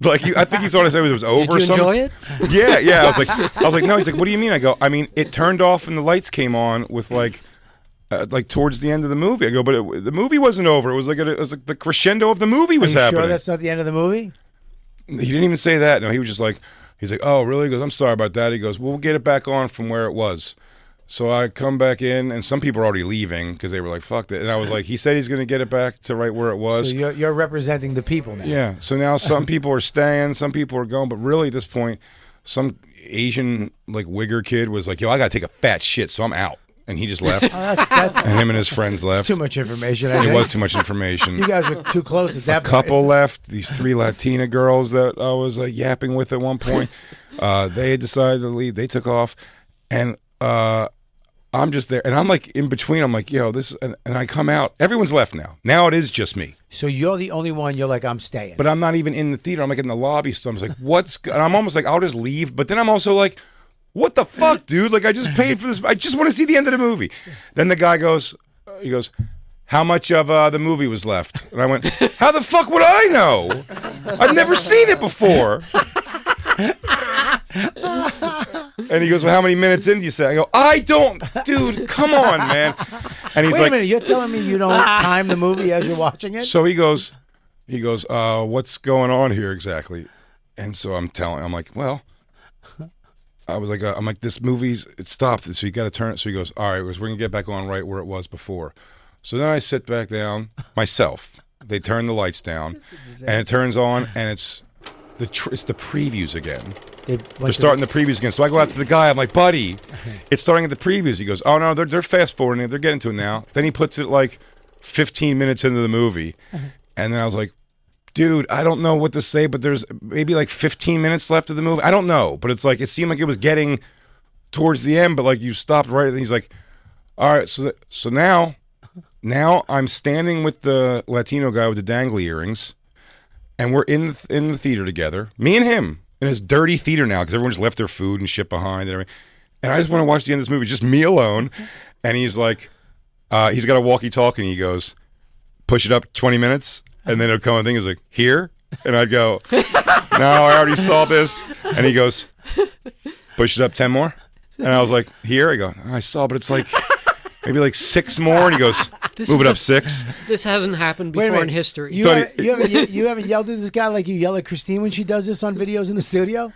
Like, I think he thought it was over. Did you enjoy it? Yeah. I was like, no. He's like, what do you mean? I go, I mean, it turned off and the lights came on with like towards the end of the movie. I go, but the movie wasn't over. It was like the crescendo of the movie was happening. Sure that's not the end of the movie? He didn't even say that. No, he was just like, he's like, oh, really? He goes, I'm sorry about that. He goes, well, we'll get it back on from where it was. So I come back in, and some people are already leaving because they were like, fuck it. And I was like, he said he's going to get it back to right where it was. So you're representing the people now. Yeah. So now some people are staying, some people are going. But really at this point, some Asian like wigger kid was like, yo, I got to take a fat shit, so I'm out. And he just left. And him and his friends left. Too much information. It was too much information. You guys were too close at that point. Couple left. These 3 Latina girls that I was yapping with at one point, they had decided to leave. They took off. And I'm just there, and I'm like in between. I'm like, yo, this, and I come out. Everyone's left now. Now it is just me. So you're the only one. You're like, I'm staying. But I'm not even in the theater. I'm like in the lobby. So I'm just like, and I'm almost like, I'll just leave. But then I'm also like, what the fuck, dude? Like, I just paid for this. I just want to see the end of the movie. Then the guy goes, he goes, how much of the movie was left? And I went, how the fuck would I know? I've never seen it before. And he goes, well, how many minutes in do you say? I go, I don't, dude, come on, man. And he's Wait like, a minute, you're telling me you don't time the movie as you're watching it? So he goes, what's going on here exactly? And so I'm like, well, I was like, I'm like, this movie's, it stopped, so you got to turn it. So he goes, all right, we're going to get back on right where it was before. So then I sit back down myself. They turn the lights down, and it turns on, and it's the previews again. They're starting the previews again. So I go out to the guy. I'm like, buddy, it's starting at the previews. He goes, oh, no, they're fast forwarding it. They're getting to it now. Then he puts it like 15 minutes into the movie. And then I was like, dude, I don't know what to say, but there's maybe like 15 minutes left of the movie. I don't know. But it's like, it seemed like it was getting towards the end, but like you stopped right. And he's like, all right, so now I'm standing with the Latino guy with the dangly earrings, and we're in the theater together, me and him. In his dirty theater now because everyone's left their food and shit behind and everything. And I just want to watch the end of this movie, just me alone. And he's like, he's got a walkie-talkie and he goes, push it up 20 minutes. And then it'll come and thing is like, here? And I'd go, no, I already saw this. And he goes, push it up 10 more. And I was like, here? I go, I saw, but it's like maybe like 6 more. And he goes, move it up 6. This hasn't happened before in history. You haven't yelled at this guy like you yell at Christine when she does this on videos in the studio?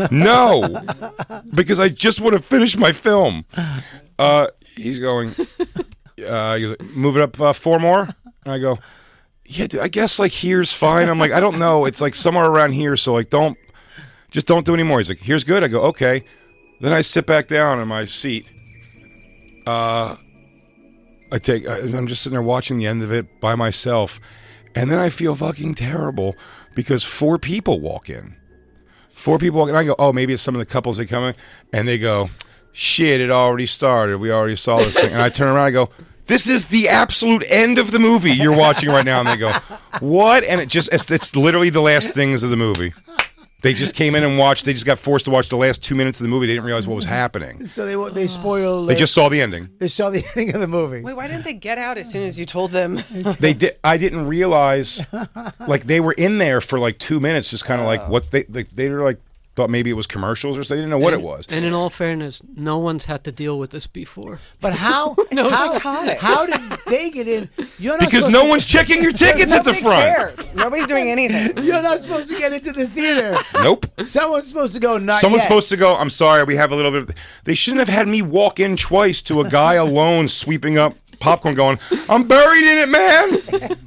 No, because I just want to finish my film. He's going, move it up 4 more. And I go, yeah, dude, I guess like here's fine. I'm like, I don't know. It's like somewhere around here. So like, don't do any more. He's like, here's good. I go, okay. Then I sit back down in my seat. I'm just sitting there watching the end of it by myself, and then I feel fucking terrible because 4 people walk in. 4 people walk in. I go, oh, maybe it's some of the couples that come in, and they go, shit, it already started. We already saw this thing. And I turn around, I go, this is the absolute end of the movie you're watching right now. And they go, what? And it's literally the last things of the movie. They just came in and watched. They just got forced to watch the last 2 minutes of the movie. They didn't realize what was happening. So they spoiled. They just saw the ending. They saw the ending of the movie. Wait, why didn't they get out as soon as you told them? They did. I didn't realize, like they were in there for like 2 minutes, just kind of like what they were like. Thought maybe it was commercials or something. They didn't know what it was. And in all fairness, no one's had to deal with this before. But how did they get in? You're not because no one's checking your tickets at the front. Cares. Nobody's doing anything. You're not supposed to get into the theater. Nope. Someone's supposed to go, Someone's supposed to go, I'm sorry, we have a little bit of... They shouldn't have had me walk in twice to a guy alone sweeping up popcorn going, I'm buried in it, man.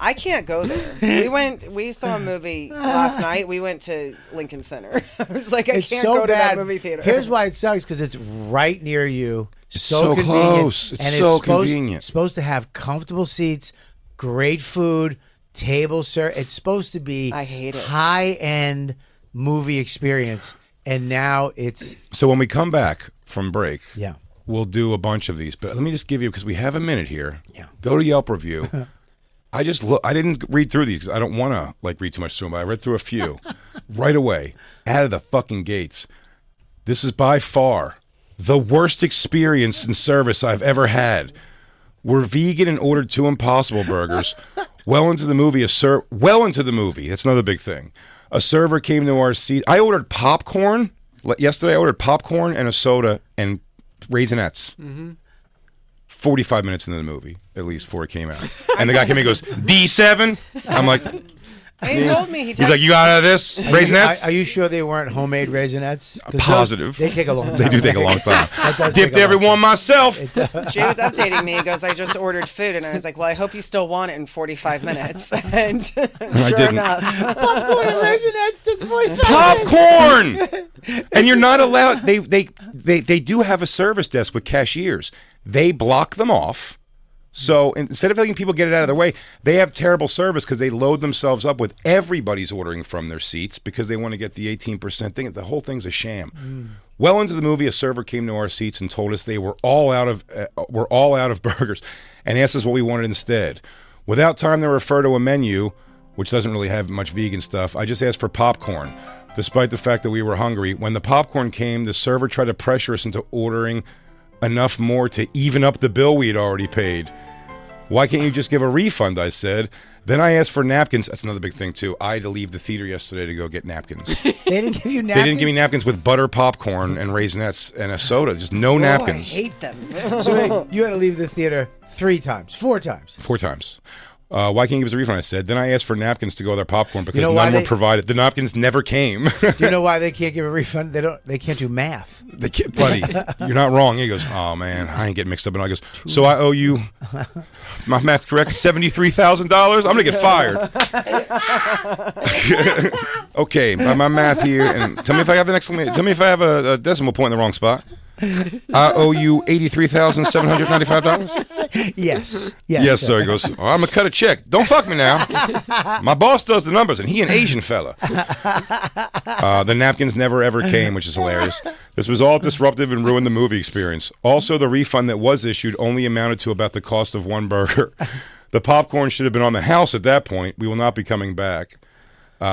I can't go there. We saw a movie last night. We went to Lincoln Center. I was like, I can't go to that movie theater. Here's why it sucks, because it's right near you. It's so close. It's so convenient. Supposed to have comfortable seats, great food, table service. It's supposed to be I hate it. High-end movie experience. And now it's... So when we come back from break, yeah, we'll do a bunch of these. But let me just give you, because we have a minute here. Yeah. Go to Yelp review. I didn't read through these because I don't want to like read too much to them, but I read through a few right away out of the fucking gates. This is by far the worst experience in service I've ever had. We're vegan and ordered 2 Impossible burgers. Well into the movie, that's another big thing. A server came to our seat. I ordered popcorn. Yesterday I ordered popcorn and a soda and Raisinets. 45 minutes into the movie, at least, before it came out. And the guy came in and goes, D7? I'm like... He told me. He's like, you got out of this? Raisinets? Are you sure they weren't homemade Raisinets? Positive. They take a long time. They do take a long time. take Dipped a every long time. one myself. Jay was updating me. He goes, I just ordered food. And I was like, well, I hope you still want it in 45 minutes. And sure didn't. enough. Popcorn and Raisinets took 45 Popcorn! And you're not allowed... They do have a service desk with cashiers. They block them off. So instead of letting people get it out of their way, they have terrible service because they load themselves up with everybody's ordering from their seats because they want to get the 18% thing. The whole thing's a sham. Well into the movie, a server came to our seats and told us they were all out of burgers and asked us what we wanted instead. Without time to refer to a menu, which doesn't really have much vegan stuff, I just asked for popcorn. Despite the fact that we were hungry, when the popcorn came, the server tried to pressure us into ordering enough more to even up the bill we had already paid. Why can't you just give a refund, I said. Then I asked for napkins. That's another big thing, too. I had to leave the theater yesterday to go get napkins. They didn't give you napkins? They didn't give me napkins with butter popcorn and Raisinets and a soda. Just no napkins. I hate them. So wait, you had to leave the theater 4 times. 4 times. Why can't you give us a refund? I said. Then I asked for napkins to go with our popcorn because none were provided. The napkins never came. Do you know why they can't give a refund? They can't do math. They can't, buddy, you're not wrong. He goes, oh man, I ain't getting mixed up. And I goes, so I owe you, my math's correct, $73,000. I'm gonna get fired. Okay, my math here, and tell me if I have an exclamation. Tell me if I have a decimal point in the wrong spot. I owe you $83,795. Yes. Yes, sir. He goes, I'm going to cut a check. Don't fuck me now. My boss does the numbers, and he an Asian fella. The napkins never, ever came, which is hilarious. This was all disruptive and ruined the movie experience. Also, the refund that was issued only amounted to about the cost of one burger. The popcorn should have been on the house at that point. We will not be coming back.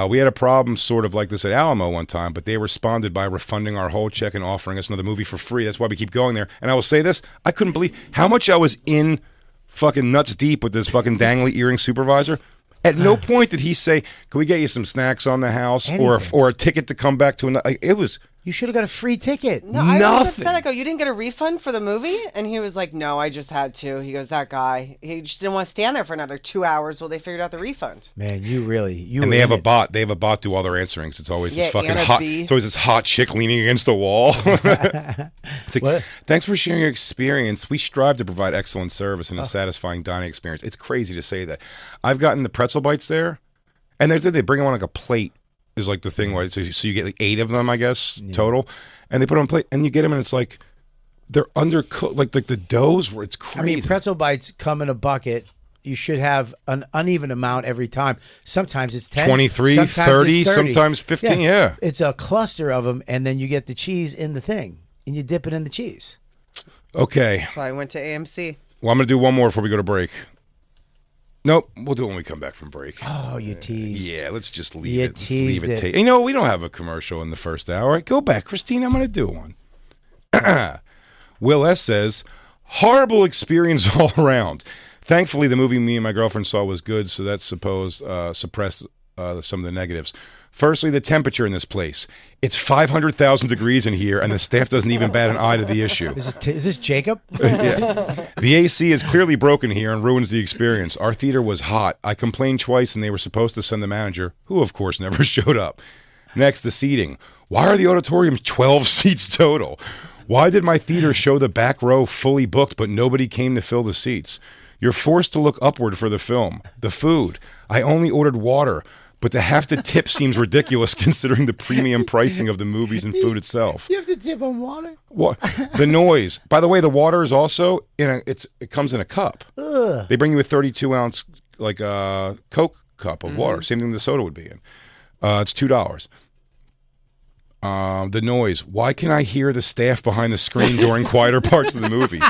We had a problem sort of like this at Alamo one time, but they responded by refunding our whole check and offering us another movie for free. That's why we keep going there. And I will say this, I couldn't believe how much I was in fucking nuts deep with this fucking dangly earring supervisor. At no point did he say, can we get you some snacks on the house or a ticket to come back to another? It was... You should have got a free ticket. No, I was upset. I go, you didn't get a refund for the movie? And he was like, no, I just had to. He goes, that guy, he just didn't want to stand there for another 2 hours while they figured out the refund. Man, and they have a bot. They have a bot do all their answerings. It's always this fucking hot. It's always this hot chick leaning against the wall. It's like, thanks for sharing your experience. We strive to provide excellent service and a satisfying dining experience. It's crazy to say that. I've gotten the pretzel bites there, and they bring them on like a plate. Is like the thing where so you get like 8 of them, I guess, total, and they put them on a plate, and you get them, and it's like they're undercooked, like the doughs where it's crazy. I mean, pretzel bites come in a bucket. You should have an uneven amount every time. Sometimes it's 10, 23, sometimes 30, it's 30, sometimes 15. Yeah, it's a cluster of them, and then you get the cheese in the thing, and you dip it in the cheese. Okay. That's why I went to AMC. Well, I'm gonna do one more before we go to break. Nope, we'll do it when we come back from break. Oh, you teased. Yeah, let's just leave you it. Let's leave teased it. You know, we don't have a commercial in the first hour. Go back, Christine. I'm going to do one. Will S. says, horrible experience all around. Thankfully, the movie me and my girlfriend saw was good, so that suppressed some of the negatives. Firstly, the temperature in this place. It's 500,000 degrees in here, and the staff doesn't even bat an eye to the issue. Is this Jacob? Yeah. The AC is clearly broken here and ruins the experience. Our theater was hot. I complained twice, and they were supposed to send the manager, who, of course, never showed up. Next, the seating. Why are the auditoriums 12 seats total? Why did my theater show the back row fully booked, but nobody came to fill the seats? You're forced to look upward for the film. The food. I only ordered water. But to have to tip seems ridiculous considering the premium pricing of the movies and food itself. You have to tip on water? What? The noise. By the way, the water is also it comes in a cup. Ugh. They bring you a 32-ounce like Coke cup of water. Same thing the soda would be in. It's $2. The noise. Why can I hear the staff behind the screen during quieter parts of the movie?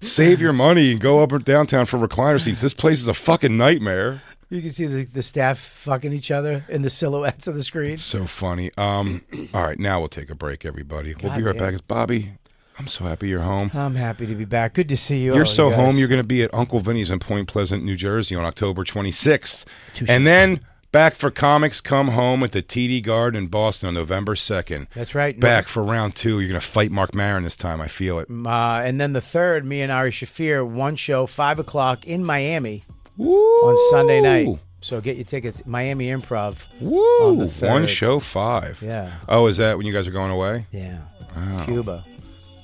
Save your money and go up or downtown for recliner seats. This place is a fucking nightmare. You can see the staff fucking each other in the silhouettes of the screen. So funny. All right, now we'll take a break, everybody. We'll be right back. It's Bobby. I'm so happy you're home. I'm happy to be back. Good to see you. You're all, so you home. guys. You're going to be at Uncle Vinny's in Point Pleasant, New Jersey on October 26th. Touche. And then back for Comics Come Home at the TD Garden in Boston on November 2nd. That's right. Back for round 2. You're going to fight Mark Maron this time. I feel it. And then the 3rd, me and Ari Shafir, one show, 5 o'clock in Miami Woo! on Sunday night. So get your tickets, Miami Improv. Woo! On the 3rd. One show, 5. Yeah. Oh, is that when you guys are going away? Yeah. Wow. Cuba.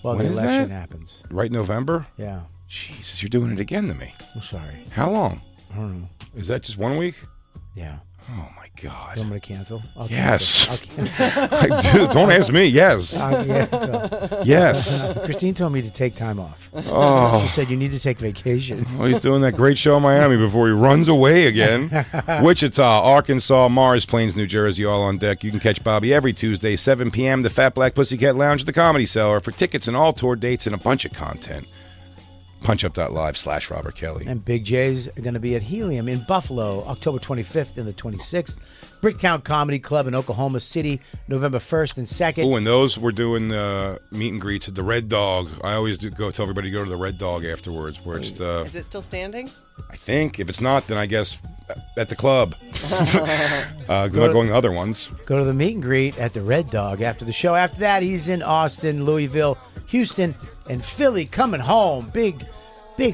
Well, When the is election that? happens. Right November? Yeah. Jesus, you're doing it again to me. I'm sorry. How long? I don't know. Is that just 1 week? Yeah. Oh, my God. You want me to cancel? I'll Yes. Cancel. I'll cancel. Dude, don't ask me. Yes. I'll cancel. Yes. Christine told me to take time off. Oh. She said you need to take vacation. Well, he's doing that great show in Miami before he runs away again. Wichita, Arkansas, Mars Plains, New Jersey, all on deck. You can catch Bobby every Tuesday, 7 p.m. The Fat Black Pussycat Lounge at the Comedy Cellar. For tickets and all tour dates and a bunch of content, punchup.live/Robert Kelly. And Big J's going to be at Helium in Buffalo, October 25th and the 26th. Bricktown Comedy Club in Oklahoma City, November 1st and 2nd. Oh, and those we're doing meet and greets at the Red Dog. I always do tell everybody to go to the Red Dog afterwards, where it's the. Is it still standing? I think if it's not, then I guess at the club. 'Cause I'm not going to other ones. Go to the meet and greet at the Red Dog after the show. After that, he's in Austin, Louisville, Houston, and Philly coming home. Big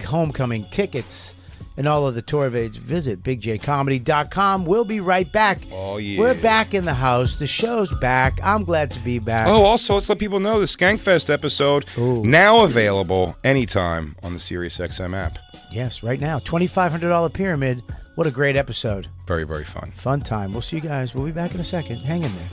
homecoming tickets and all of the tour dates. Visit bigjcomedy.com. We'll be right back. Oh, yeah. We're back in the house. The show's back. I'm glad to be back. Oh, also, let's let people know the Skankfest episode now available anytime on the SiriusXM app. Yes, right now. $2,500 pyramid. What a great episode. Very, very fun. Fun time. We'll see you guys. We'll be back in a second. Hang in there.